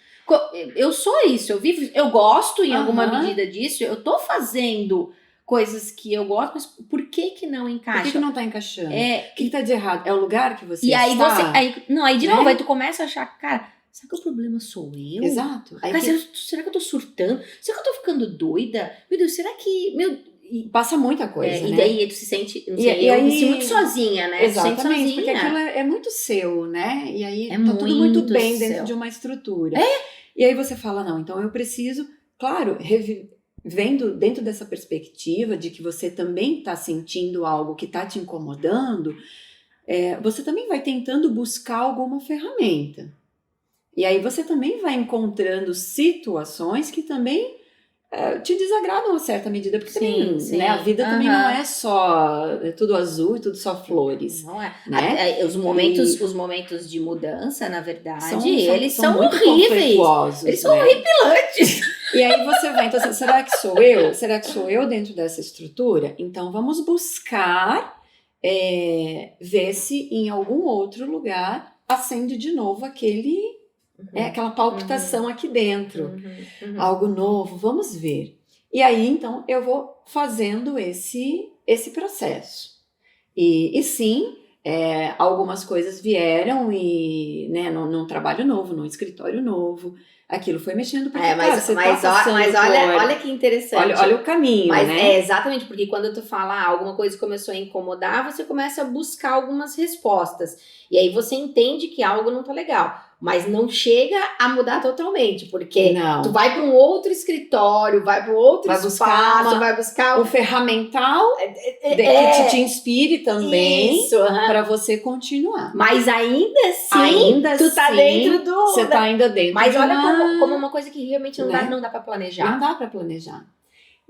Eu sou isso, eu gosto em alguma medida disso, eu tô fazendo coisas que eu gosto, mas por que não encaixa? Por que não tá encaixando? O que tá de errado? É o lugar que você está? E aí de novo, aí tu começa a achar, cara, será que o problema sou eu? Exato. Cara, será que eu tô surtando? Será que eu tô ficando doida? Meu Deus, será que... Passa muita coisa, né? E daí tu se sente, não sei, eu me sinto muito sozinha, né? Exatamente, sozinha. Porque aquilo é muito seu, né? E aí tá tudo muito bem seu. dentro de uma estrutura. E aí você fala, não, então eu preciso, claro, vendo dentro dessa perspectiva de que você também tá sentindo algo que tá te incomodando, você também vai tentando buscar alguma ferramenta. E aí você também vai encontrando situações que também te desagradam a certa medida, porque sim. Né, a vida também não é só tudo azul e tudo só flores. Não é. Né? Os momentos de mudança, na verdade, eles são muito horríveis. Eles são horripilantes. E aí você vai, então, será que sou eu? Será que sou eu dentro dessa estrutura? Então vamos buscar ver se em algum outro lugar acende de novo aquela palpitação aqui dentro. Algo novo, vamos ver. E aí, então, eu vou fazendo esse processo. E sim, algumas coisas vieram e, né, num trabalho novo, num escritório novo, aquilo foi mexendo. Porque, mas olha que interessante. Olha o caminho, né? Exatamente, porque quando tu fala alguma coisa começou a incomodar, você começa a buscar algumas respostas. E aí você entende que algo não tá legal. Mas não chega a mudar totalmente, porque tu vai para um outro escritório, vai para um outro espaço, vai buscar um ferramental que te inspire também para você continuar. Mas ainda assim, tu tá dentro do... Você tá ainda dentro. Mas olha como uma coisa que realmente não dá para planejar. Não dá para planejar.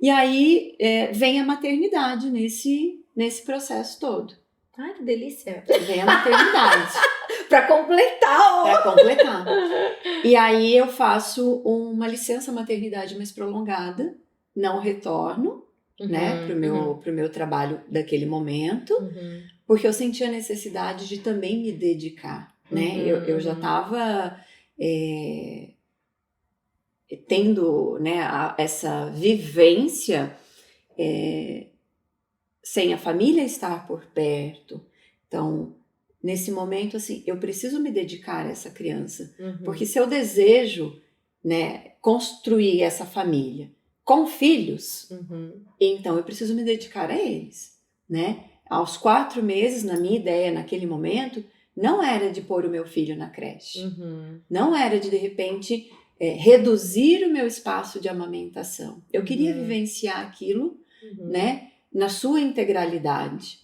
E aí vem a maternidade nesse processo todo. Ai, que delícia. Vem a maternidade. Pra completar. E aí eu faço uma licença maternidade mais prolongada, não retorno, né, pro meu trabalho daquele momento, porque eu senti a necessidade de também me dedicar, né? Eu já estava tendo, né, essa vivência sem a família estar por perto. Então, nesse momento, assim, eu preciso me dedicar a essa criança. Porque se eu desejo, né, construir essa família com filhos, então eu preciso me dedicar a eles, né? Aos 4 meses, na minha ideia, naquele momento, não era de pôr o meu filho na creche. Não era de repente, reduzir o meu espaço de amamentação. Eu queria vivenciar aquilo, né, na sua integralidade.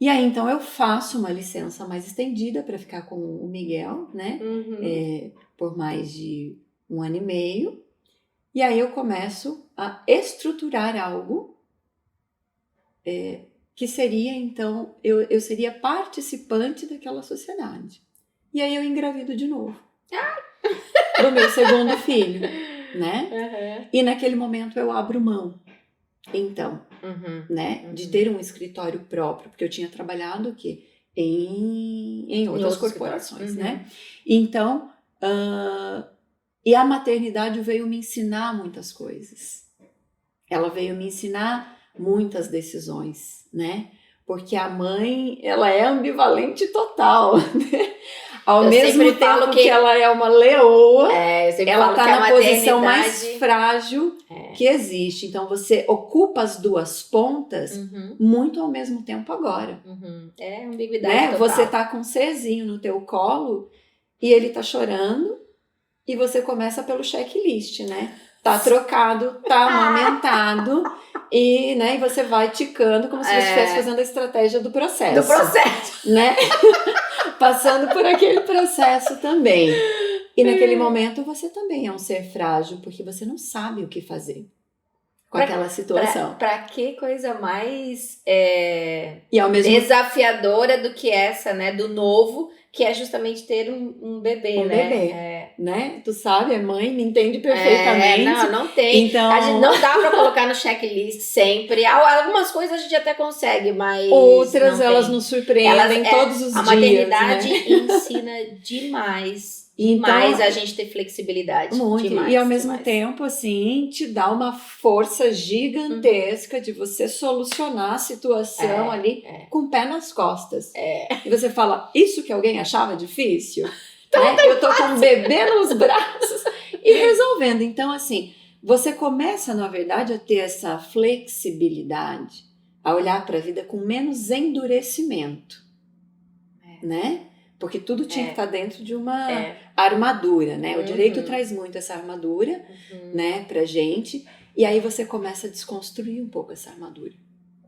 E aí, então, eu faço uma licença mais estendida para ficar com o Miguel, né? Por mais de 1 ano e meio. E aí eu começo a estruturar algo que seria, então, eu seria participante daquela sociedade. E aí eu engravido de novo. Do meu segundo filho, né? E naquele momento eu abro mão. Então, né, de ter um escritório próprio, porque eu tinha trabalhado aqui em outras corporações, né? Então, e a maternidade veio me ensinar muitas coisas. Ela veio me ensinar muitas decisões, né? Porque a mãe, ela é ambivalente total, né? Ao mesmo tempo que ela é uma leoa, ela está na posição mais frágil que existe. Então, você ocupa as duas pontas muito ao mesmo tempo agora. É ambiguidade total. Você tá com um serzinho no teu colo e ele tá chorando e você começa pelo checklist, né? Tá trocado, tá amamentado e, né, e você vai ticando como se você estivesse fazendo a estratégia do processo. Do processo! Né? Passando por aquele processo também. E naquele momento você também é um ser frágil, porque você não sabe o que fazer com aquela situação. Pra que coisa mais e ao mesmo desafiadora do que essa, né? Do novo, que é justamente ter um bebê, um né? Bebê, né? Tu sabe, a mãe me entende perfeitamente. Não tem. Então... A gente não dá pra colocar no checklist sempre. Algumas coisas a gente até consegue, mas outras elas nos surpreendem todos os dias. A maternidade ensina demais. Demais a gente ter flexibilidade. Muito. Demais, e ao mesmo tempo, assim, te dá uma força gigantesca de você solucionar a situação ali com o pé nas costas. E você fala, isso que alguém achava difícil? Eu tô com um bebê nos braços e resolvendo. Então, assim, você começa, na verdade, a ter essa flexibilidade, a olhar para a vida com menos endurecimento, né? Porque tudo tinha que estar dentro de uma armadura, né? O direito traz muito essa armadura, né, pra gente. E aí você começa a desconstruir um pouco essa armadura,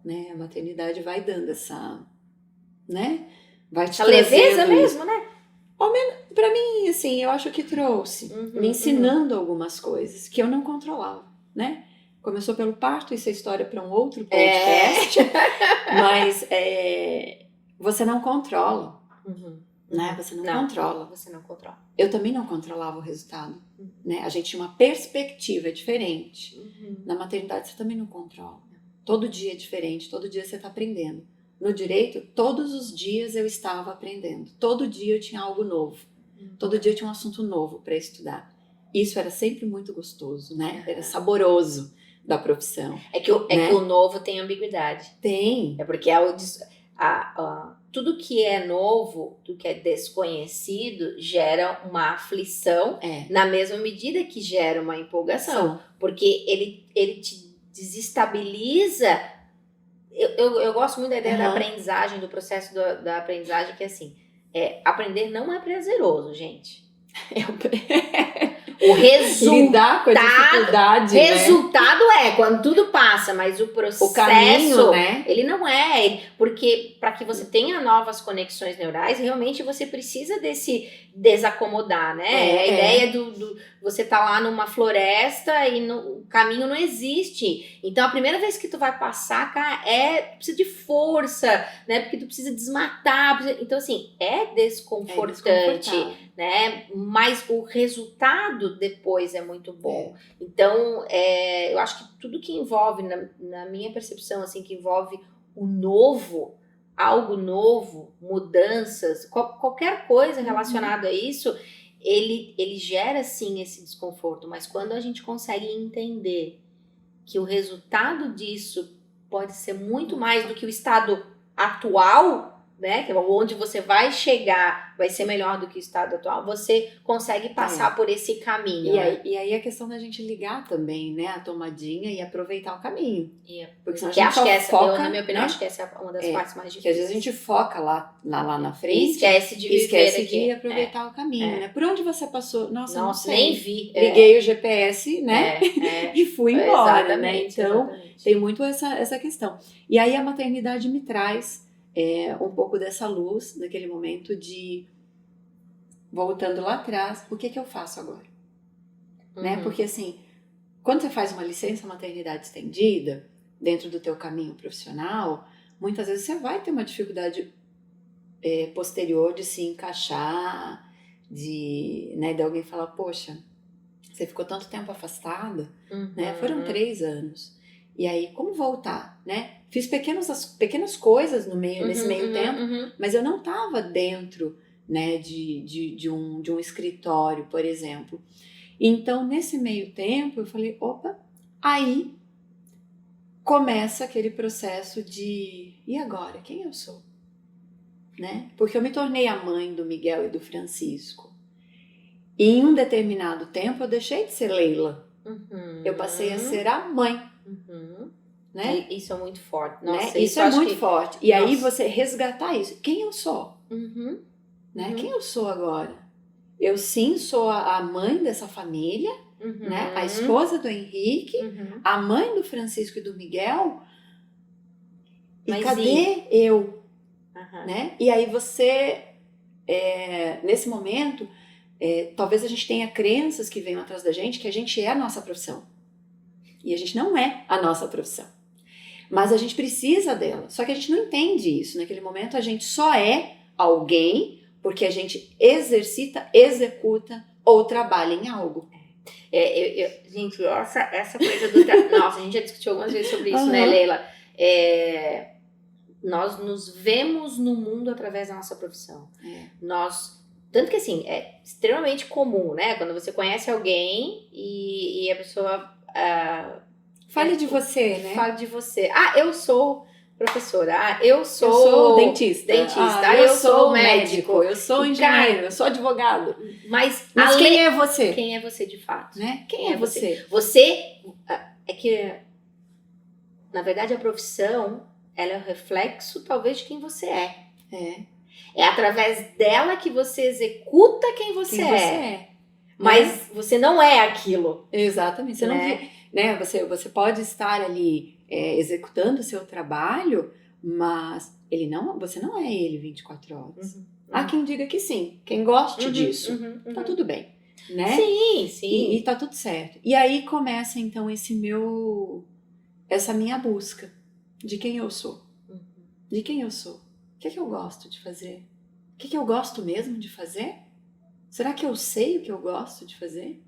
né? A maternidade vai dando essa, né? Vai te trazendo leveza mesmo, né? Pra mim, assim, eu acho que trouxe, me ensinando algumas coisas que eu não controlava, né? Começou pelo parto, isso é história para um outro podcast, mas você não controla. Né? Você não controla. Você não controla. Eu também não controlava o resultado. Né? A gente tinha uma perspectiva diferente. Na maternidade você também não controla. Todo dia é diferente, todo dia você está aprendendo. No direito, todos os dias eu estava aprendendo. Todo dia eu tinha algo novo. Todo dia eu tinha um assunto novo para estudar. Isso era sempre muito gostoso, né? Era saboroso da profissão. É que o novo tem ambiguidade. Tem. É porque tudo que é novo, tudo que é desconhecido, gera uma aflição na mesma medida que gera uma empolgação. Porque ele te desestabiliza. Eu gosto muito da ideia da aprendizagem, do processo da aprendizagem, que é assim, aprender não é prazeroso, gente. O resultado, lidar com a dificuldade, resultado quando tudo passa, mas o processo, o caminho, né? Ele não porque para que você tenha novas conexões neurais, realmente você precisa desse desacomodar, né? A ideia do você tá lá numa floresta e o caminho não existe. Então a primeira vez que tu vai passar, cara, precisa de força, né? Porque tu precisa desmatar, então assim, é desconfortante. Né? Mas o resultado depois é muito bom. Então, eu acho que tudo que envolve, na minha percepção, assim, que envolve o novo, algo novo, mudanças, qualquer coisa relacionada a isso, ele gera, sim, esse desconforto. Mas quando a gente consegue entender que o resultado disso pode ser muito mais do que o estado atual, né, que é onde você vai chegar, vai ser melhor do que o estado atual, você consegue passar por esse caminho. E aí a questão da gente ligar também, né, a tomadinha e aproveitar o caminho. Porque senão a gente na minha opinião, acho que essa é uma das partes mais difíceis. Que às vezes a gente foca lá na frente e esquece de viver de aproveitar o caminho, né? Por onde você passou? Nossa, não sei. Nem vi. Liguei o GPS, né? E fui embora, né? Então, tem muito essa questão. E aí a maternidade me traz um pouco dessa luz, naquele momento de, voltando lá atrás, o que eu faço agora? Né? Porque assim, quando você faz uma licença maternidade estendida, dentro do teu caminho profissional, muitas vezes você vai ter uma dificuldade posterior de se encaixar, né, de alguém falar, poxa, você ficou tanto tempo afastada, né? Foram 3 anos. E aí, como voltar, né? Fiz pequenas coisas nesse meio tempo, mas eu não estava dentro, né, de um escritório, por exemplo. Então, nesse meio tempo, eu falei, opa, aí começa aquele processo de, e agora? Quem eu sou? Né? Porque eu me tornei a mãe do Miguel e do Francisco. E em um determinado tempo, eu deixei de ser Leila. Eu passei a ser a mãe. Né? Isso é muito forte. Nossa, né? Isso é muito forte. E aí você resgatar isso. Quem eu sou? Né? Quem eu sou agora? Eu sim sou a mãe dessa família, né? A esposa do Henrique, a mãe do Francisco e do Miguel. E cadê eu? Né? E aí você, nesse momento, talvez a gente tenha crenças que venham atrás da gente que a gente é a nossa profissão. E a gente não é a nossa profissão. Mas a gente precisa dela. Só que a gente não entende isso. Naquele momento a gente só é alguém porque a gente exercita, executa ou trabalha em algo. Gente, essa coisa do... Nossa, a gente já discutiu algumas vezes sobre isso, né, Leila? Nós nos vemos no mundo através da nossa profissão. Tanto que assim, é extremamente comum, né? Quando você conhece alguém e a pessoa... Fale de você, né? Fale de você. Eu sou professora. Eu sou, eu sou dentista. Eu sou médico. Eu sou engenheiro. Eu sou advogado. Mas quem é você? Quem é você de fato? Né? Quem é você? Você é que, na verdade, a profissão, ela é o reflexo, talvez, de quem você é. É através dela que você executa quem você é. Mas você não é aquilo. Exatamente. Você não vê, né? Você pode estar ali executando o seu trabalho, mas você não é ele 24 horas. Há quem diga que sim, quem goste disso. Tá tudo bem, né? Sim. E tá tudo certo. E aí começa então essa minha busca de quem eu sou. De quem eu sou. O que eu gosto de fazer? O que eu gosto mesmo de fazer? Será que eu sei o que eu gosto de fazer?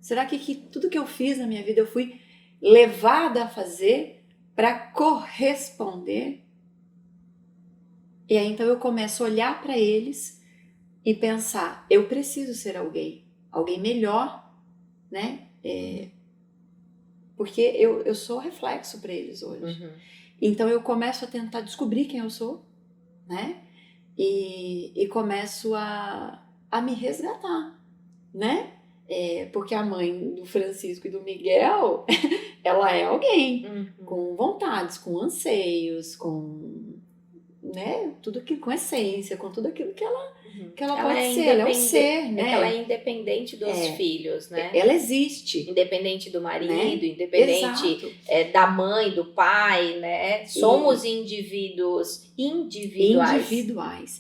Será que tudo que eu fiz na minha vida eu fui levada a fazer para corresponder? E aí então eu começo a olhar para eles e pensar, eu preciso ser alguém melhor, né? Porque eu sou reflexo para eles hoje. Então eu começo a tentar descobrir quem eu sou, né? E começo a me resgatar, né? Porque a mãe do Francisco e do Miguel, ela é alguém com vontades, com anseios, com, né, tudo aquilo, com essência, com tudo aquilo que ela pode ser. Ela é um ser, né? Ela é independente dos filhos, né? Ela existe. Independente do marido, né? independente da mãe, do pai, né? Somos indivíduos individuais.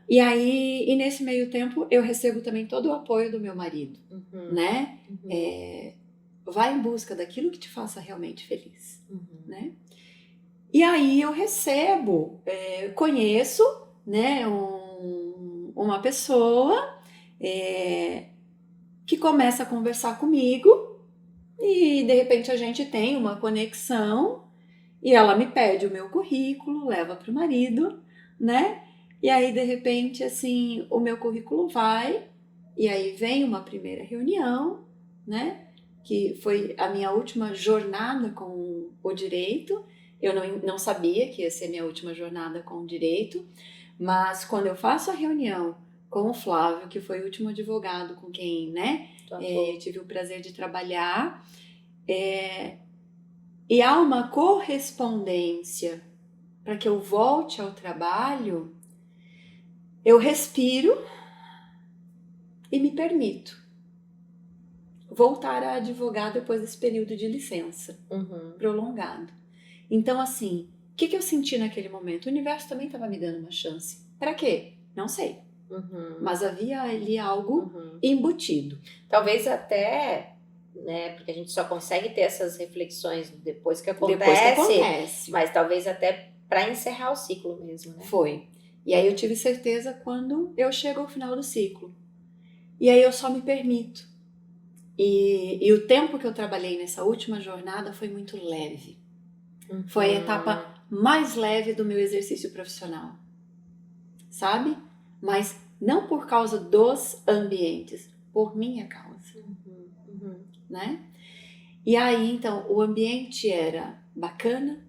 E aí, e nesse meio tempo, eu recebo também todo o apoio do meu marido, né? Vai em busca daquilo que te faça realmente feliz, né? E aí eu recebo, conheço, né, uma pessoa que começa a conversar comigo e de repente a gente tem uma conexão e ela me pede o meu currículo, leva para o marido, né? E aí de repente assim o meu currículo vai e aí vem uma primeira reunião, né? Que foi a minha última jornada com o direito. Eu não sabia que ia ser minha última jornada com o direito, mas quando eu faço a reunião com o Flávio, que foi o último advogado com quem, né, tive o prazer de trabalhar, e há uma correspondência para que eu volte ao trabalho, eu respiro e me permito voltar a advogar depois desse período de licença prolongado. Então, assim, que eu senti naquele momento? O universo também estava me dando uma chance. Para quê? Não sei. Mas havia ali algo embutido. Talvez até, né, porque a gente só consegue ter essas reflexões depois que acontece. Mas talvez até para encerrar o ciclo mesmo, né? Foi. E aí eu tive certeza quando eu chego ao final do ciclo. E aí eu só me permito. E o tempo que eu trabalhei nessa última jornada foi muito leve. Foi a etapa mais leve do meu exercício profissional. Sabe? Mas não por causa dos ambientes, por minha causa. Né? E aí, então, o ambiente era bacana,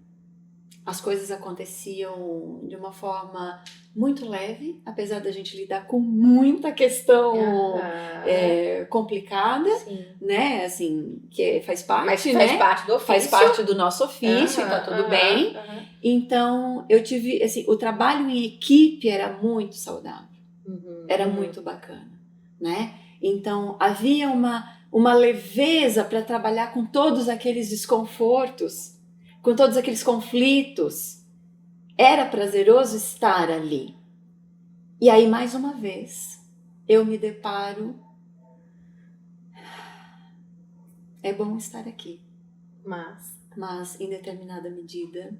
as coisas aconteciam de uma forma muito leve, apesar da gente lidar com muita questão complicada, né? Assim, que faz parte, mas né? Faz parte do ofício. Faz parte do nosso ofício, tá tudo bem. Então, eu tive, assim, o trabalho em equipe era muito saudável. Era muito bacana, né? Então, havia uma leveza para trabalhar com todos aqueles desconfortos, com todos aqueles conflitos. Era prazeroso estar ali. E aí, mais uma vez, eu me deparo. É bom estar aqui. Mas em determinada medida,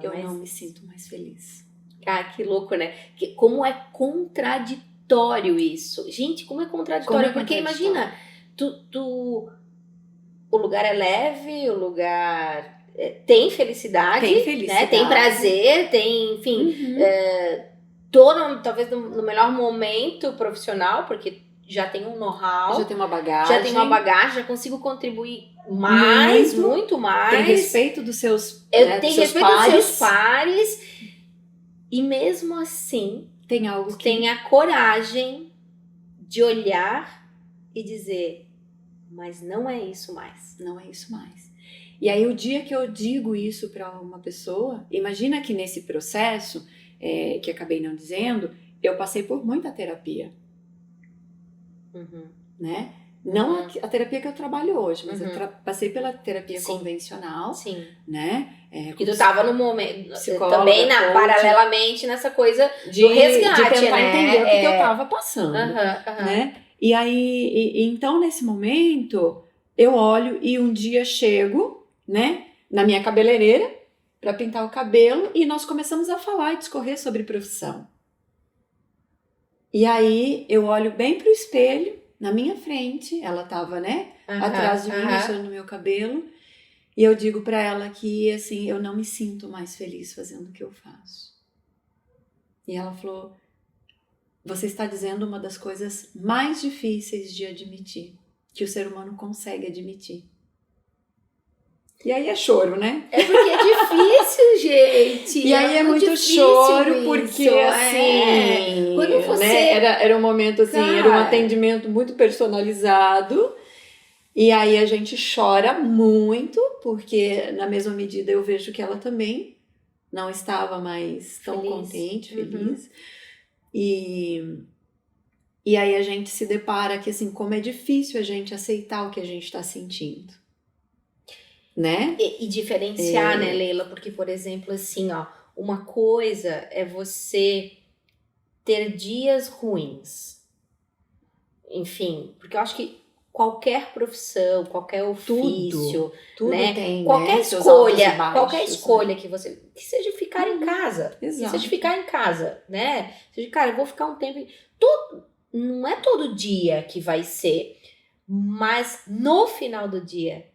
eu não me sinto mais feliz. Ah, que louco, né? Como é contraditório isso. Gente, como é contraditório? Porque imagina, o lugar é leve, o lugar tem felicidade, né? Tem prazer, tem, enfim, tô talvez no melhor momento profissional, porque já tem um know-how, já tem uma bagagem, já consigo contribuir mais, muito mais. Tem respeito dos seus tem respeito dos seus pares. E mesmo assim, tem algo que tem a coragem de olhar e dizer, mas não é isso mais. Não é isso mais. E aí o dia que eu digo isso para uma pessoa, imagina que nesse processo, que acabei não dizendo, eu passei por muita terapia. Né? Não a terapia que eu trabalho hoje, mas eu passei pela terapia convencional, né? Porque tu tava no momento, também paralelamente nessa coisa do resgate, de tentar né? entender o que eu tava passando, né? E aí, então nesse momento, eu olho e um dia chego, né, na minha cabeleireira para pintar o cabelo e nós começamos a falar e discorrer sobre profissão. E aí eu olho bem pro espelho, na minha frente, ela tava, né, atrás de mim, mexendo no meu cabelo, e eu digo pra ela que, assim, eu não me sinto mais feliz fazendo o que eu faço. E ela falou, você está dizendo uma das coisas mais difíceis de admitir, que o ser humano consegue admitir. E aí é choro, né? É porque é difícil, gente. E aí é muito choro, porque assim, quando você... né? Era um momento assim, era um atendimento muito personalizado. E aí a gente chora muito, porque na mesma medida eu vejo que ela também não estava mais tão contente, feliz. E aí a gente se depara que assim, como é difícil a gente aceitar o que a gente está sentindo. Né? E diferenciar, né, Leila? Porque, por exemplo, assim, ó, uma coisa é você ter dias ruins. Enfim, porque eu acho que qualquer profissão, qualquer ofício, tudo né? Tem, qualquer escolha que você... Que seja ficar em casa. Exato. Que seja ficar em casa, né? Seja, cara, eu vou ficar um tempo... Não é todo dia que vai ser, mas no final do dia...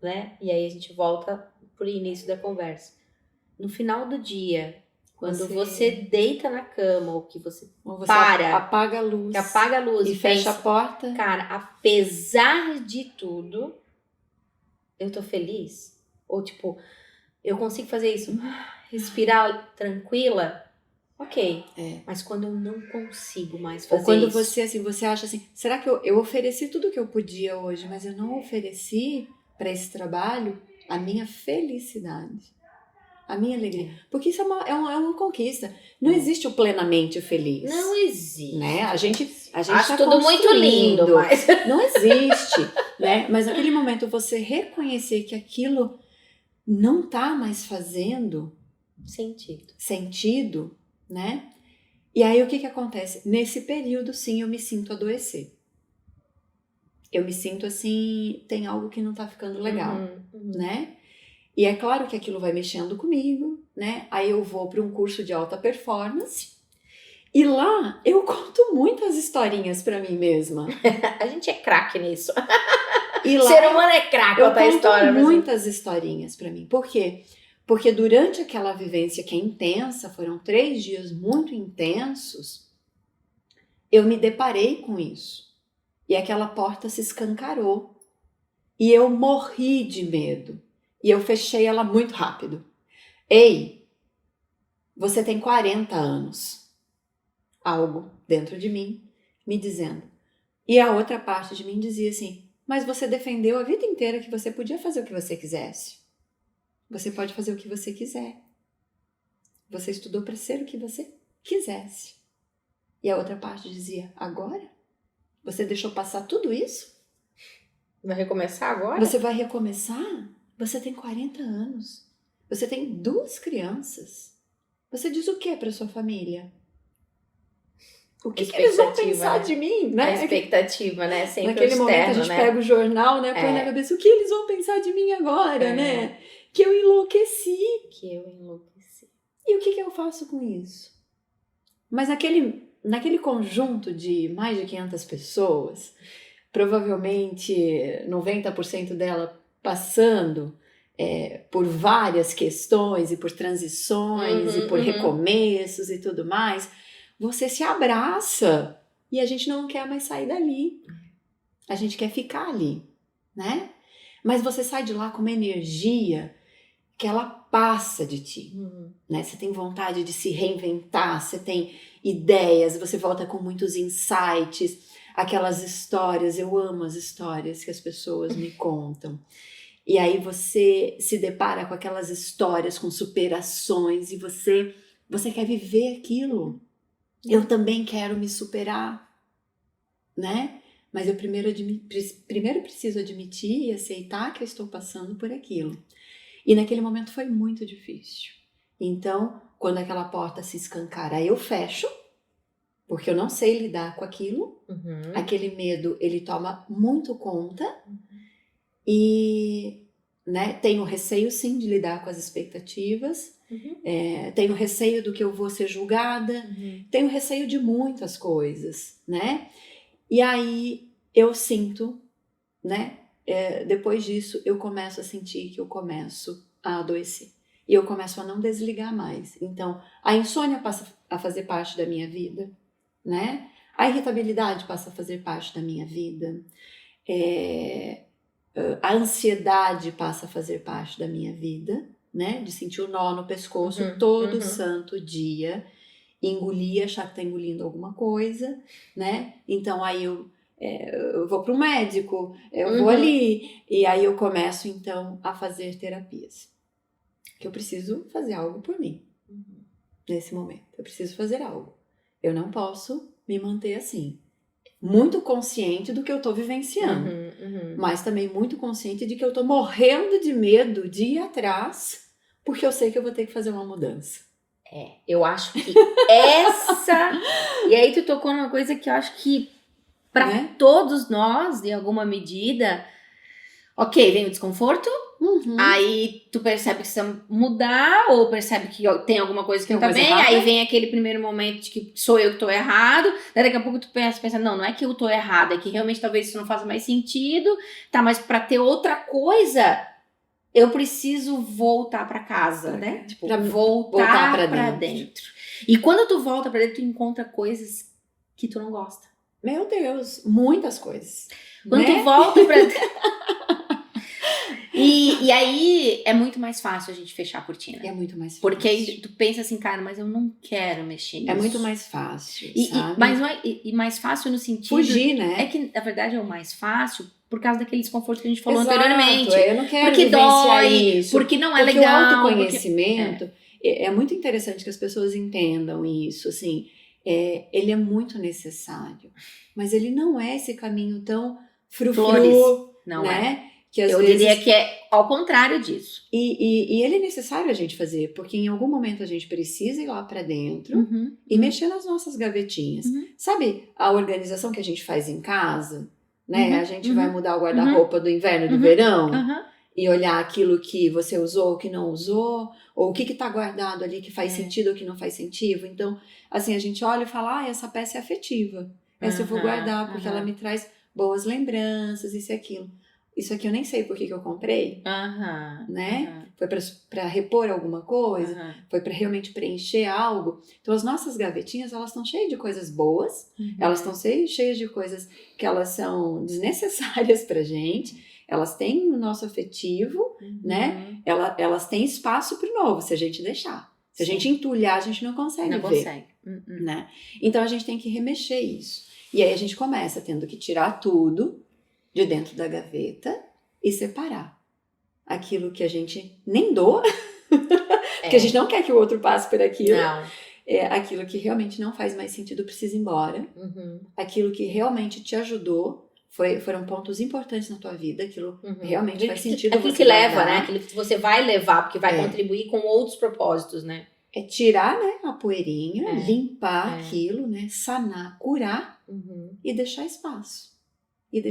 Né? E aí a gente volta pro início da conversa. No final do dia, quando você deita na cama, ou que você apaga a luz, que apaga a luz e fecha a porta, cara, apesar de tudo, eu tô feliz? Ou tipo, eu consigo fazer isso, respirar tranquila? Ok, mas quando eu não consigo mais fazer isso. Ou quando você acha assim, será que eu ofereci tudo que eu podia hoje, mas eu não ofereci para esse trabalho a minha felicidade, a minha alegria. Porque isso é uma conquista. Não existe o plenamente feliz. Não existe. Né? A gente acho tá tudo muito lindo, mas... Não existe. Né? Mas naquele momento você reconhecer que aquilo não tá mais fazendo sentido, né? E aí o que acontece? Nesse período, sim, eu me sinto adoecer. Eu me sinto assim, tem algo que não tá ficando legal, né? E é claro que aquilo vai mexendo comigo, né? Aí eu vou para um curso de alta performance e lá eu conto muitas historinhas para mim mesma. A gente é craque nisso. E lá, o ser humano é craque contar história. Eu conto muitas historinhas para mim. Por quê? Porque durante aquela vivência que é intensa, foram 3 dias muito intensos, eu me deparei com isso. E aquela porta se escancarou. E eu morri de medo. E eu fechei ela muito rápido. Ei, você tem 40 anos. Algo dentro de mim me dizendo. E a outra parte de mim dizia assim, mas você defendeu a vida inteira que você podia fazer o que você quisesse. Você pode fazer o que você quiser. Você estudou para ser o que você quisesse. E a outra parte dizia, agora? Você deixou passar tudo isso? Vai recomeçar agora? Você vai recomeçar? Você tem 40 anos. Você tem 2 crianças. Você diz o que para sua família? O que eles vão pensar, né, de mim? Né? A expectativa, né? Sempre naquele momento a gente pega o jornal, né? Põe na cabeça, o que eles vão pensar de mim agora, né? Que eu enlouqueci. E o que eu faço com isso? Mas naquele conjunto de mais de 500 pessoas, provavelmente 90% dela passando por várias questões e por transições e por recomeços e tudo mais, você se abraça e a gente não quer mais sair dali. A gente quer ficar ali, né? Mas você sai de lá com uma energia que ela passa de ti, né? Você tem vontade de se reinventar, você tem ideias, você volta com muitos insights, aquelas histórias, eu amo as histórias que as pessoas me contam. E aí você se depara com aquelas histórias, com superações e você quer viver aquilo. Eu também quero me superar, né? Mas eu primeiro preciso admitir e aceitar que eu estou passando por aquilo. E naquele momento foi muito difícil. Então, quando aquela porta se escancara, eu fecho, porque eu não sei lidar com aquilo. Aquele medo, ele toma muito conta. E, né, tenho receio, sim, de lidar com as expectativas. Tenho receio do que eu vou ser julgada. Tenho receio de muitas coisas, né? E aí eu sinto, né? Depois disso, eu começo a sentir que eu começo a adoecer. E eu começo a não desligar mais. Então, a insônia passa a fazer parte da minha vida, né? A irritabilidade passa a fazer parte da minha vida. A ansiedade passa a fazer parte da minha vida, né? De sentir o nó no pescoço todo santo dia. Engolir, achar que tá engolindo alguma coisa, né? Então, aí eu vou para o médico, eu vou ali, e aí eu começo então a fazer terapias. Que eu preciso fazer algo por mim, nesse momento. Eu preciso fazer algo. Eu não posso me manter assim. Muito consciente do que eu tô vivenciando, mas também muito consciente de que eu tô morrendo de medo de ir atrás, porque eu sei que eu vou ter que fazer uma mudança. Eu acho que essa... E aí tu tocou numa coisa que eu acho que para todos nós, em alguma medida, ok, vem o desconforto, aí tu percebe que precisa mudar, ou percebe que tem alguma coisa que não tá bem, aí vem aquele primeiro momento de que sou eu que tô errado, daí daqui a pouco tu pensa, não é que eu tô errado, é que realmente talvez isso não faça mais sentido, tá, mas pra ter outra coisa, eu preciso voltar pra casa, né? Tipo, voltar pra dentro. E quando tu volta pra dentro, tu encontra coisas que tu não gosta. Meu Deus, muitas coisas. Quando tu volta pra... e aí é muito mais fácil a gente fechar a cortina. É muito mais fácil. Porque aí tu pensa assim, cara, mas eu não quero mexer nisso. É muito mais fácil, sabe? Mas não é, mais fácil no sentido... Fugir, né? É que, na verdade, é o mais fácil por causa daquele desconforto que a gente falou anteriormente. Eu não quero porque vivenciar dói, isso. Porque não é porque legal. O autoconhecimento... É muito interessante que as pessoas entendam isso, assim... ele é muito necessário, mas ele não é esse caminho tão frufru, não né? que às Eu vezes... diria que é ao contrário disso. E ele é necessário a gente fazer, porque em algum momento a gente precisa ir lá para dentro e mexer nas nossas gavetinhas. Sabe a organização que a gente faz em casa? Né? A gente vai mudar o guarda-roupa do inverno e do verão e olhar aquilo que você usou, o que não usou, ou o que está guardado ali que faz sentido ou que não faz sentido. Então, assim, a gente olha e fala, essa peça é afetiva. Essa eu vou guardar porque ela me traz boas lembranças, isso e aquilo. Isso aqui eu nem sei por que eu comprei, né? Foi para repor alguma coisa, foi para realmente preencher algo. Então, as nossas gavetinhas, elas estão cheias de coisas boas, elas estão cheias de coisas que elas são desnecessárias pra gente, elas têm o nosso afetivo, né? Elas têm espaço pro novo, se a gente deixar. Se a gente entulhar, a gente não consegue ver. Né? Então, a gente tem que remexer isso. E aí, a gente começa tendo que tirar tudo de dentro da gaveta e separar aquilo que a gente nem doa, porque a gente não quer que o outro passe por aquilo. Não. Aquilo que realmente não faz mais sentido precisa ir embora. Aquilo que realmente te ajudou, foram pontos importantes na tua vida, aquilo realmente faz sentido. Aquilo que leva, né? Aquilo que você vai levar, porque vai contribuir com outros propósitos, né? É tirar, né, a poeirinha, limpar aquilo, né, sanar, curar e deixar espaço. E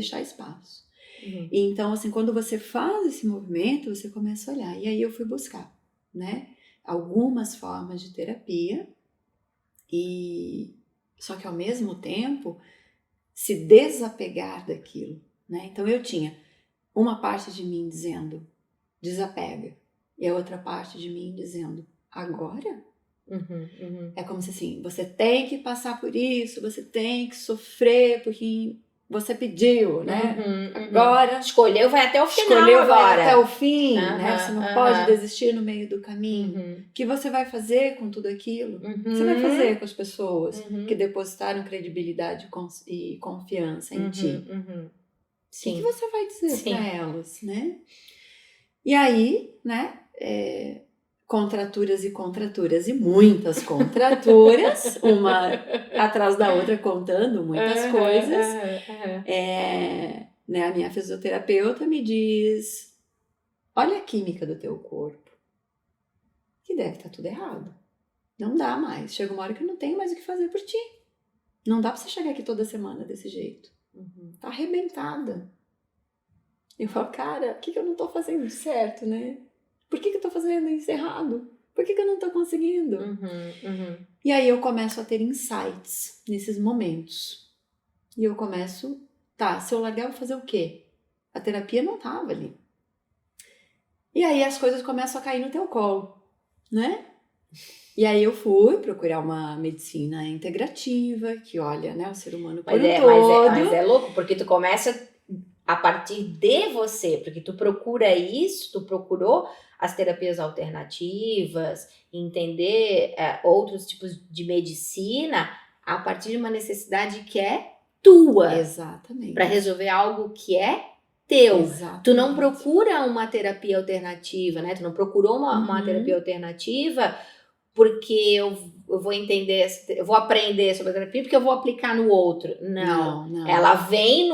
então, assim, quando você faz esse movimento, você começa a olhar. E aí eu fui buscar, né, algumas formas de terapia só que ao mesmo tempo se desapegar daquilo, né? Então eu tinha uma parte de mim dizendo desapega e a outra parte de mim dizendo agora? É como se assim, você tem que passar por isso, você tem que sofrer porque você pediu, né? Agora escolheu, vai até o final. Escolheu, agora. vai até o fim, né? Você não pode desistir no meio do caminho. O que você vai fazer com tudo aquilo? O que você vai fazer com as pessoas que depositaram credibilidade e confiança em ti? O que você vai dizer para elas, né? E aí, né? Contraturas e muitas contraturas, uma atrás da outra contando muitas coisas. Né, a minha fisioterapeuta me diz, olha a química do teu corpo, que deve estar tudo errado. Não dá mais. Chega uma hora que eu não tenho mais o que fazer por ti. Não dá pra você chegar aqui toda semana desse jeito. Tá arrebentada. Eu falo, cara, o que eu não tô fazendo certo, né? Por que eu tô fazendo isso errado? Por que eu não tô conseguindo? E aí eu começo a ter insights nesses momentos. E eu começo, se eu largar, eu vou fazer o quê? A terapia não tava ali. E aí as coisas começam a cair no teu colo, né? E aí eu fui procurar uma medicina integrativa, que olha, né, o ser humano por todo. Mas é louco, porque tu começa a partir de você, porque tu procura isso, tu procurou as terapias alternativas, entender outros tipos de medicina a partir de uma necessidade que é tua. Exatamente. Para resolver algo que é teu. Exatamente. Tu não procura uma terapia alternativa, né? Tu não procurou uma terapia alternativa porque eu vou entender, eu vou aprender sobre a terapia porque eu vou aplicar no outro. Não. Ela vem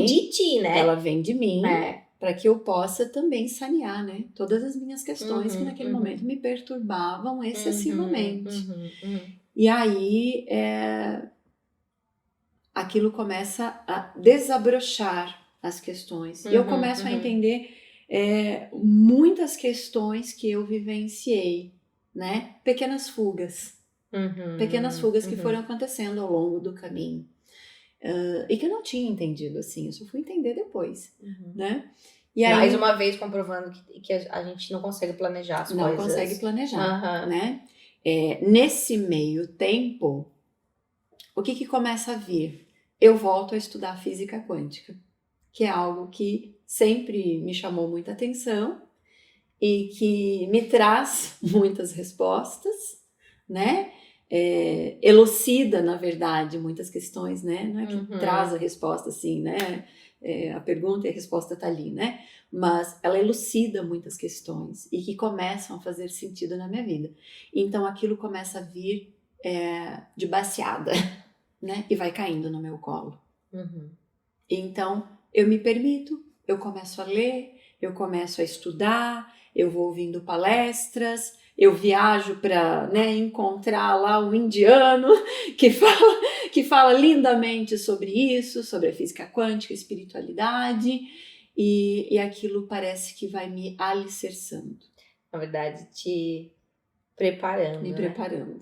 de ti, né? Ela vem de mim. Para que eu possa também sanear, né? Todas as minhas questões que naquele momento me perturbavam excessivamente. E aí, aquilo começa a desabrochar as questões. E eu começo a entender muitas questões que eu vivenciei, né? Pequenas fugas. Pequenas fugas que foram acontecendo ao longo do caminho. E que eu não tinha entendido assim, eu só fui entender depois, né? E aí, mais uma vez comprovando que a gente não consegue planejar as coisas. Não consegue planejar, né? Nesse meio tempo, o que começa a vir? Eu volto a estudar física quântica, que é algo que sempre me chamou muita atenção e que me traz muitas respostas, né? Elucida, na verdade, muitas questões, né? Não é que traz a resposta assim, né? A pergunta e a resposta tá ali, né? Mas ela elucida muitas questões e que começam a fazer sentido na minha vida. Então aquilo começa a vir de baseada, né? E vai caindo no meu colo. Então eu me permito eu começo a ler, eu começo a estudar, eu vou ouvindo palestras, eu viajo para, né, encontrar lá um indiano que fala lindamente sobre isso, sobre a física quântica, espiritualidade, e aquilo parece que vai me alicerçando. Na verdade, te preparando. Me preparando,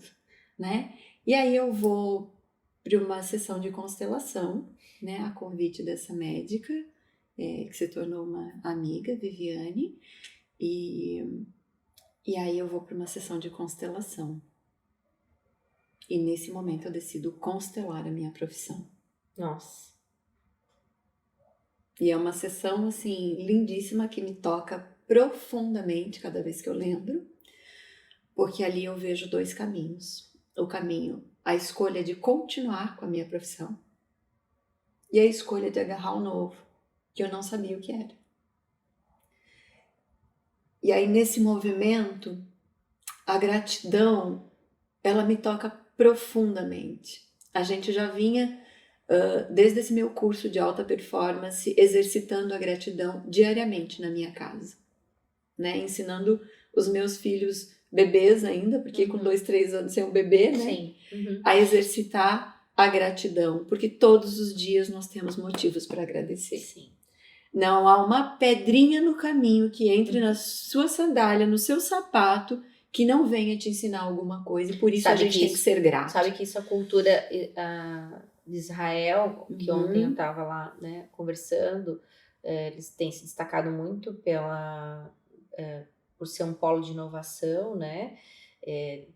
né? E aí eu vou para uma sessão de constelação, né, a convite dessa médica, que se tornou uma amiga, Viviane, e aí eu vou para uma sessão de constelação. E nesse momento eu decido constelar a minha profissão. Nossa. E é uma sessão, assim, lindíssima, que me toca profundamente cada vez que eu lembro, porque ali eu vejo 2 caminhos. O caminho, a escolha de continuar com a minha profissão e a escolha de agarrar o novo, que eu não sabia o que era. E aí nesse movimento, a gratidão, ela me toca profundamente. A gente já vinha, desde esse meu curso de alta performance, exercitando a gratidão diariamente na minha casa, né? Ensinando os meus filhos, bebês ainda, porque com 2, 3 anos é um bebê, né? Sim. A exercitar a gratidão, porque todos os dias nós temos motivos para agradecer. Sim. Não há uma pedrinha no caminho que entre na sua sandália, no seu sapato, que não venha te ensinar alguma coisa, e por isso a gente tem que ser grato. Sabe que isso é a cultura de Israel, que ontem eu estava lá, né, conversando, eles têm se destacado muito por ser um polo de inovação, né,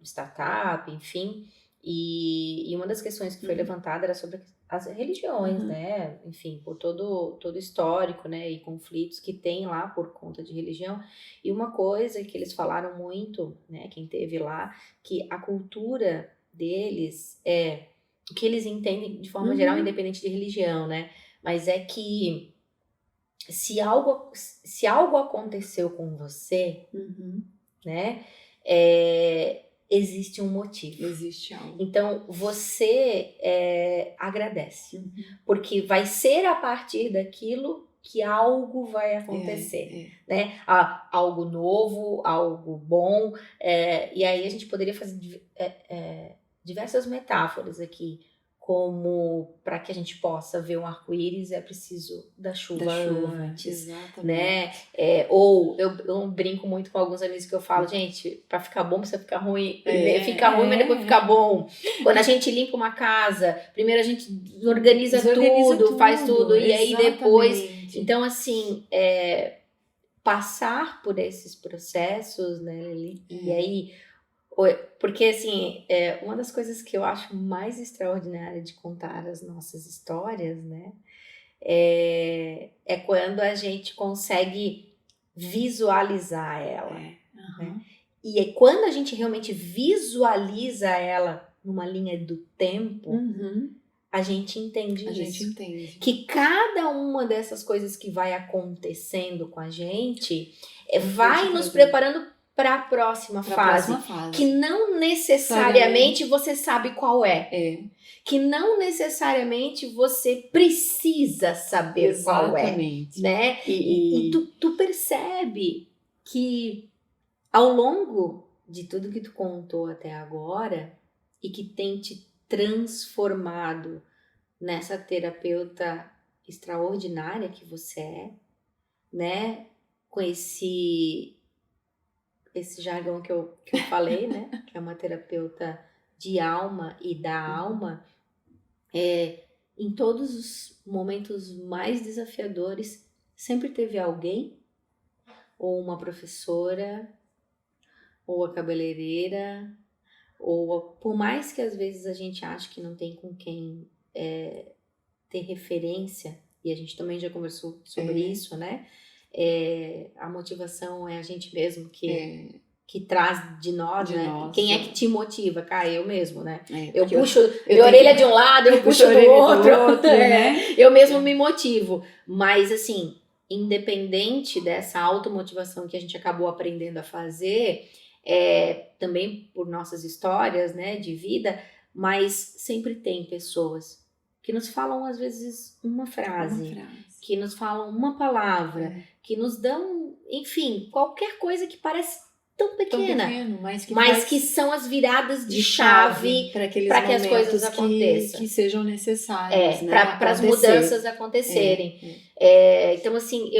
startup, enfim, e uma das questões que foi levantada era sobre as religiões, né, enfim, por todo o histórico, né, e conflitos que tem lá por conta de religião. E uma coisa que eles falaram muito, né, quem teve lá, que a cultura deles o que eles entendem de forma geral, independente de religião, né, mas é que se algo aconteceu com você, né, existe um motivo. Existe algo. Então, você agradece. Porque vai ser a partir daquilo que algo vai acontecer. Né? Algo novo, algo bom. E aí a gente poderia fazer diversas metáforas aqui. Como para que a gente possa ver um arco-íris é preciso da chuva antes, exatamente. Né? Ou eu brinco muito com alguns amigos que eu falo, gente, para ficar bom precisa ficar ruim, fica ruim, mas depois fica bom. Quando a gente limpa uma casa, primeiro a gente organiza tudo, faz tudo, e aí depois... Então, assim, passar por esses processos, né, Lili? E aí... Porque, assim, uma das coisas que eu acho mais extraordinária de contar as nossas histórias, né, é quando a gente consegue visualizar ela. Né? E quando a gente realmente visualiza ela numa linha do tempo, a gente entende isso. Gente entende. Que cada uma dessas coisas que vai acontecendo com a gente vai nos preparando para a próxima fase, que não necessariamente você sabe qual que não necessariamente você precisa saber qual né? E tu percebe que ao longo de tudo que tu contou até agora e que tem te transformado nessa terapeuta extraordinária que você é, né? Com esse jargão que eu falei, né? Que é uma terapeuta de alma e da alma, em todos os momentos mais desafiadores, sempre teve alguém, ou uma professora, ou a cabeleireira, ou por mais que às vezes a gente ache que não tem com quem ter referência, e a gente também já conversou sobre isso, né? A motivação é a gente mesmo que traz de nós, né? Quem é que te motiva? Cara, eu mesmo, né? Eu puxo minha orelha de um lado, eu puxo do outro, né? Eu mesmo me motivo. Mas, assim, independente dessa automotivação que a gente acabou aprendendo a fazer, também por nossas histórias, né, de vida, mas sempre tem pessoas que nos falam, às vezes, uma frase que nos falam uma palavra, que nos dão, enfim, qualquer coisa que parece tão pequena, mas que são as viradas de chave para que as coisas aconteçam. Que sejam necessárias, para as mudanças acontecerem. Então, assim,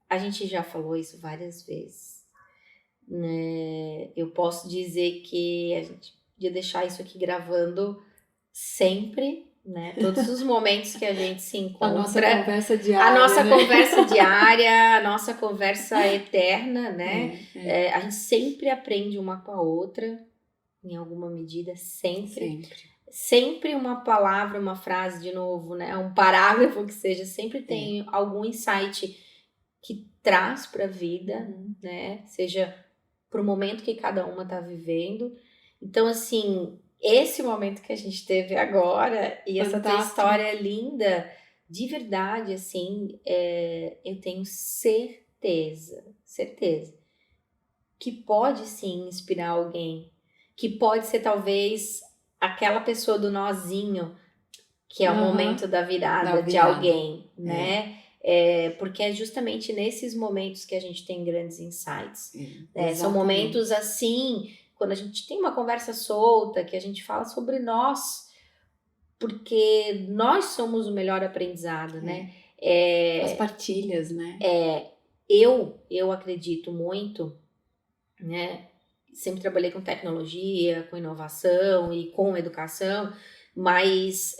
a gente já falou isso várias vezes, né? Eu posso dizer que a gente podia deixar isso aqui gravando sempre, né? Todos os momentos que a gente se encontra. A nossa conversa diária. A nossa conversa diária, a nossa conversa eterna, né? A gente sempre aprende uma com a outra, em alguma medida, sempre uma palavra, uma frase, de novo, né? Um parágrafo que seja, sempre tem algum insight que traz para a vida, né? Seja para o momento que cada uma está vivendo. Então, assim, esse momento que a gente teve agora e essa tua história linda, de verdade, assim, eu tenho certeza que pode sim inspirar alguém, que pode ser talvez aquela pessoa do nozinho, que é o momento da virada de alguém, né? Porque é justamente nesses momentos que a gente tem grandes insights. São momentos assim, quando a gente tem uma conversa solta, que a gente fala sobre nós, porque nós somos o melhor aprendizado, né? As partilhas, né? Eu acredito muito, né? Sempre trabalhei com tecnologia, com inovação e com educação, mas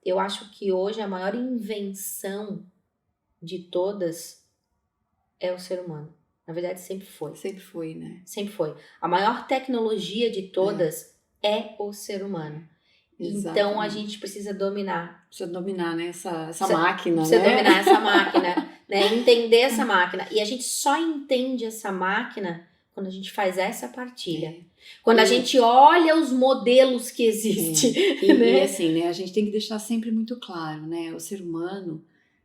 eu acho que hoje a maior invenção de todas é o ser humano. Na verdade, sempre foi. Sempre foi, né? Sempre foi. A maior tecnologia de todas é o ser humano. Exatamente. Então, a gente precisa dominar. Precisa dominar, né? Essa máquina, precisa dominar essa máquina, né? Entender essa máquina. E a gente só entende essa máquina quando a gente faz essa partilha. Quando a gente olha os modelos que existem. E assim, né? A gente tem que deixar sempre muito claro, né? O ser humano,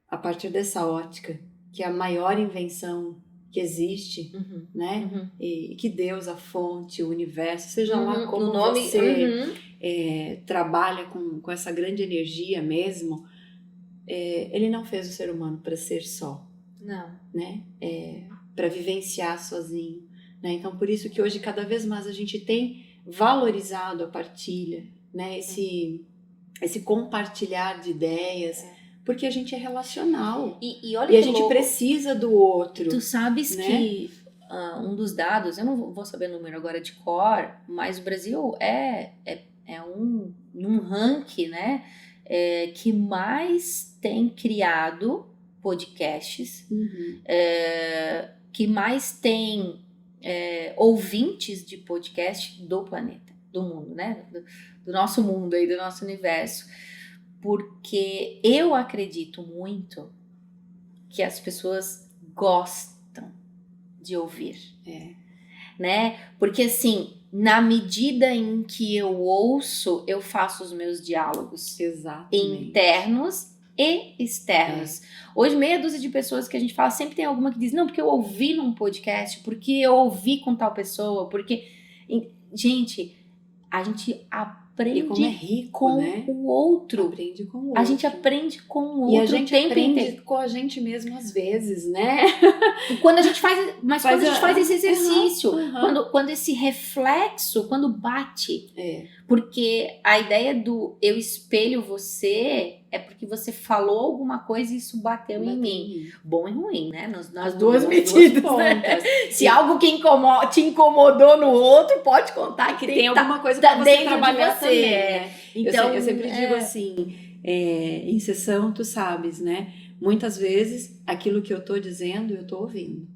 a partir dessa ótica, que é a maior invenção que existe, né? E que Deus, a fonte, o universo, seja lá como você trabalha com essa grande energia mesmo, ele não fez o ser humano para ser só. Não. Né? Para vivenciar sozinho. Né? Então, por isso que hoje, cada vez mais, a gente tem valorizado a partilha, né? Esse compartilhar de ideias, porque a gente é relacional. E olha e que a gente louco. Precisa do outro. Tu sabes, né? Que um dos dados, eu não vou saber o número agora de cor, mas o Brasil é um ranking, né? Que mais tem criado podcasts, que mais tem ouvintes de podcast do planeta, do mundo, né? Do nosso mundo aí, do nosso universo. Porque eu acredito muito que as pessoas gostam de ouvir, né? Porque assim, na medida em que eu ouço, eu faço os meus diálogos internos e externos. Hoje, meia dúzia de pessoas que a gente fala, sempre tem alguma que diz, não, porque eu ouvi num podcast, porque eu ouvi com tal pessoa, porque... Gente, a gente aprende como é rico, com né? o outro. Aprende com o outro. A gente aprende com o outro. E a gente aprende com a gente mesmo às vezes, né? Quando a gente faz, quando a gente faz esse exercício, quando esse reflexo, quando bate. Porque a ideia do eu espelho você é porque você falou alguma coisa e isso bateu em mim. Bom e ruim, né? Nas duas medidas. Né? Se algo que te incomodou no outro, pode contar que tem alguma coisa pra você trabalhar também, né? Então, eu sempre digo assim, em sessão, tu sabes, né? Muitas vezes, aquilo que eu tô dizendo, eu tô ouvindo.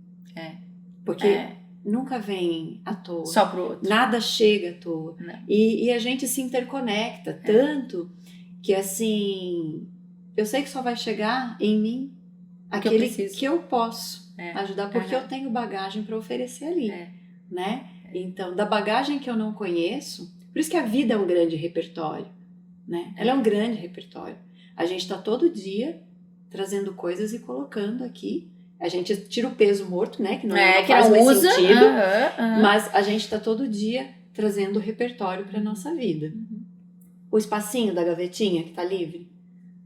Porque nunca vem à toa. Só pro outro. Nada chega à toa. E a gente se interconecta tanto que, assim, eu sei que só vai chegar em mim aquele que eu posso ajudar, porque eu tenho bagagem para oferecer ali, né? Então, da bagagem que eu não conheço, por isso que a vida é um grande repertório, né? Ela é um grande repertório. A gente está todo dia trazendo coisas e colocando aqui. A gente tira o peso morto, né? Que não faz mais sentido. Mas a gente está todo dia trazendo o repertório para nossa vida. O espacinho da gavetinha que está livre,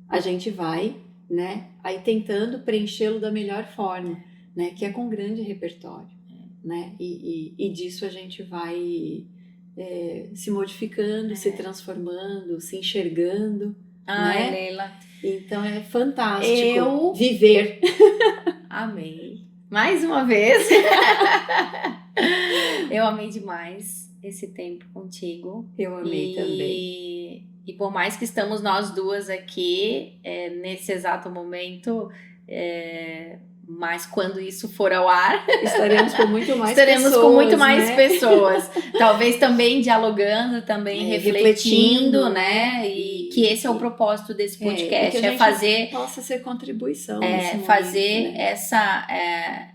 a gente vai né? Aí tentando preenchê-lo da melhor forma, né? Que é com grande repertório, né? E disso a gente vai se modificando, se transformando, se enxergando, né? Leila. Então é fantástico viver. Amei. Mais uma vez. Eu amei demais esse tempo contigo. Eu amei também. E por mais que estamos nós duas aqui, nesse exato momento, mas quando isso for ao ar, estaremos com muito mais estaremos pessoas, com muito mais né? pessoas. Talvez também dialogando, também refletindo, né? E que esse é o propósito desse podcast, que a gente fazer... possa ser contribuição fazer momento, né?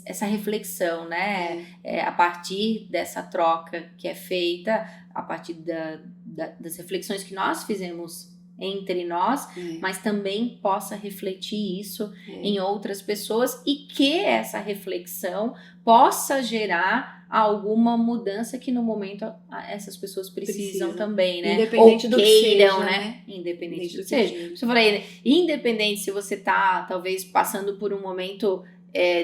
essa reflexão, né? A partir dessa troca que é feita, a partir das reflexões que nós fizemos entre nós, mas também possa refletir isso em outras pessoas e que essa reflexão possa gerar alguma mudança que no momento essas pessoas precisam também, né? Independente do que seja, né? Independente do que seja. Eu falei, independente se você tá talvez passando por um momento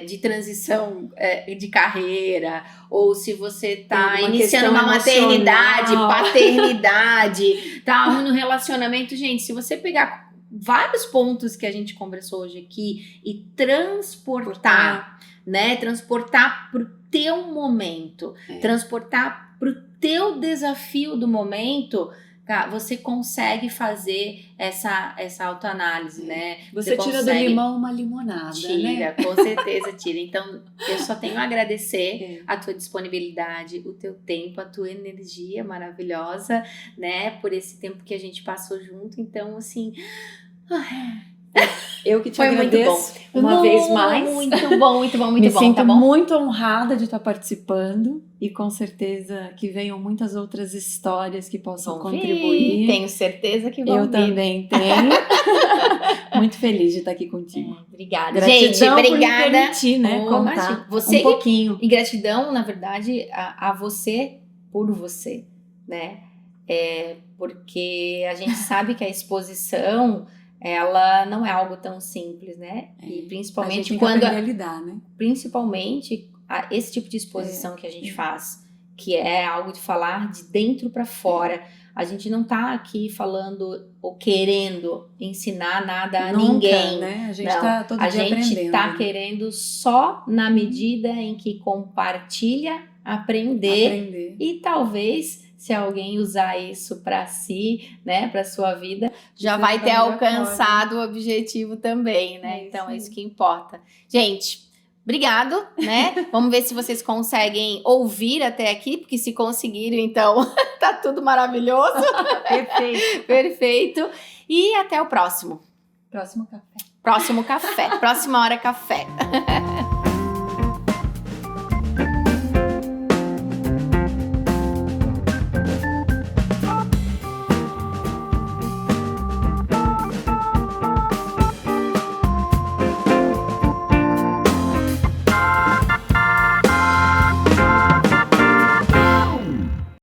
de transição de carreira, ou se você tá iniciando uma maternidade, paternidade, tá no relacionamento, gente, se você pegar vários pontos que a gente conversou hoje aqui e transportar, né, transportar pro teu momento, transportar pro teu desafio do momento, você consegue fazer essa autoanálise, né? Você tira do limão uma limonada, né? Com certeza tira. Então, eu só tenho a agradecer a tua disponibilidade, o teu tempo, a tua energia maravilhosa, né? Por esse tempo que a gente passou junto. Então, assim... Eu que te agradeço uma vez mais. Muito bom. Me sinto muito honrada de estar participando e com certeza que venham muitas outras histórias que possam contribuir. Tenho certeza que vão vir. Eu também tenho. Muito feliz de estar aqui contigo. Obrigada. Gratidão, gente, obrigada. Por me permitir, né, contar um pouquinho. E gratidão, na verdade, a você por você, né? Porque a gente sabe que a exposição... ela não é algo tão simples, né? E principalmente quando a lidar, né? Principalmente esse tipo de exposição que a gente faz, que é algo de falar de dentro para fora. A gente não tá aqui falando ou querendo ensinar nada a ninguém, né? A gente tá todo dia aprendendo. A gente tá querendo só na medida em que compartilha, aprender. E talvez se alguém usar isso para si, né, para sua vida, já vai ter alcançado o objetivo também, né? Então é isso que importa. Gente, obrigado, né? Vamos ver se vocês conseguem ouvir até aqui, porque se conseguiram, então tá tudo maravilhoso. Perfeito. Perfeito. E até o próximo. Próximo café. Próximo café. Próxima hora café.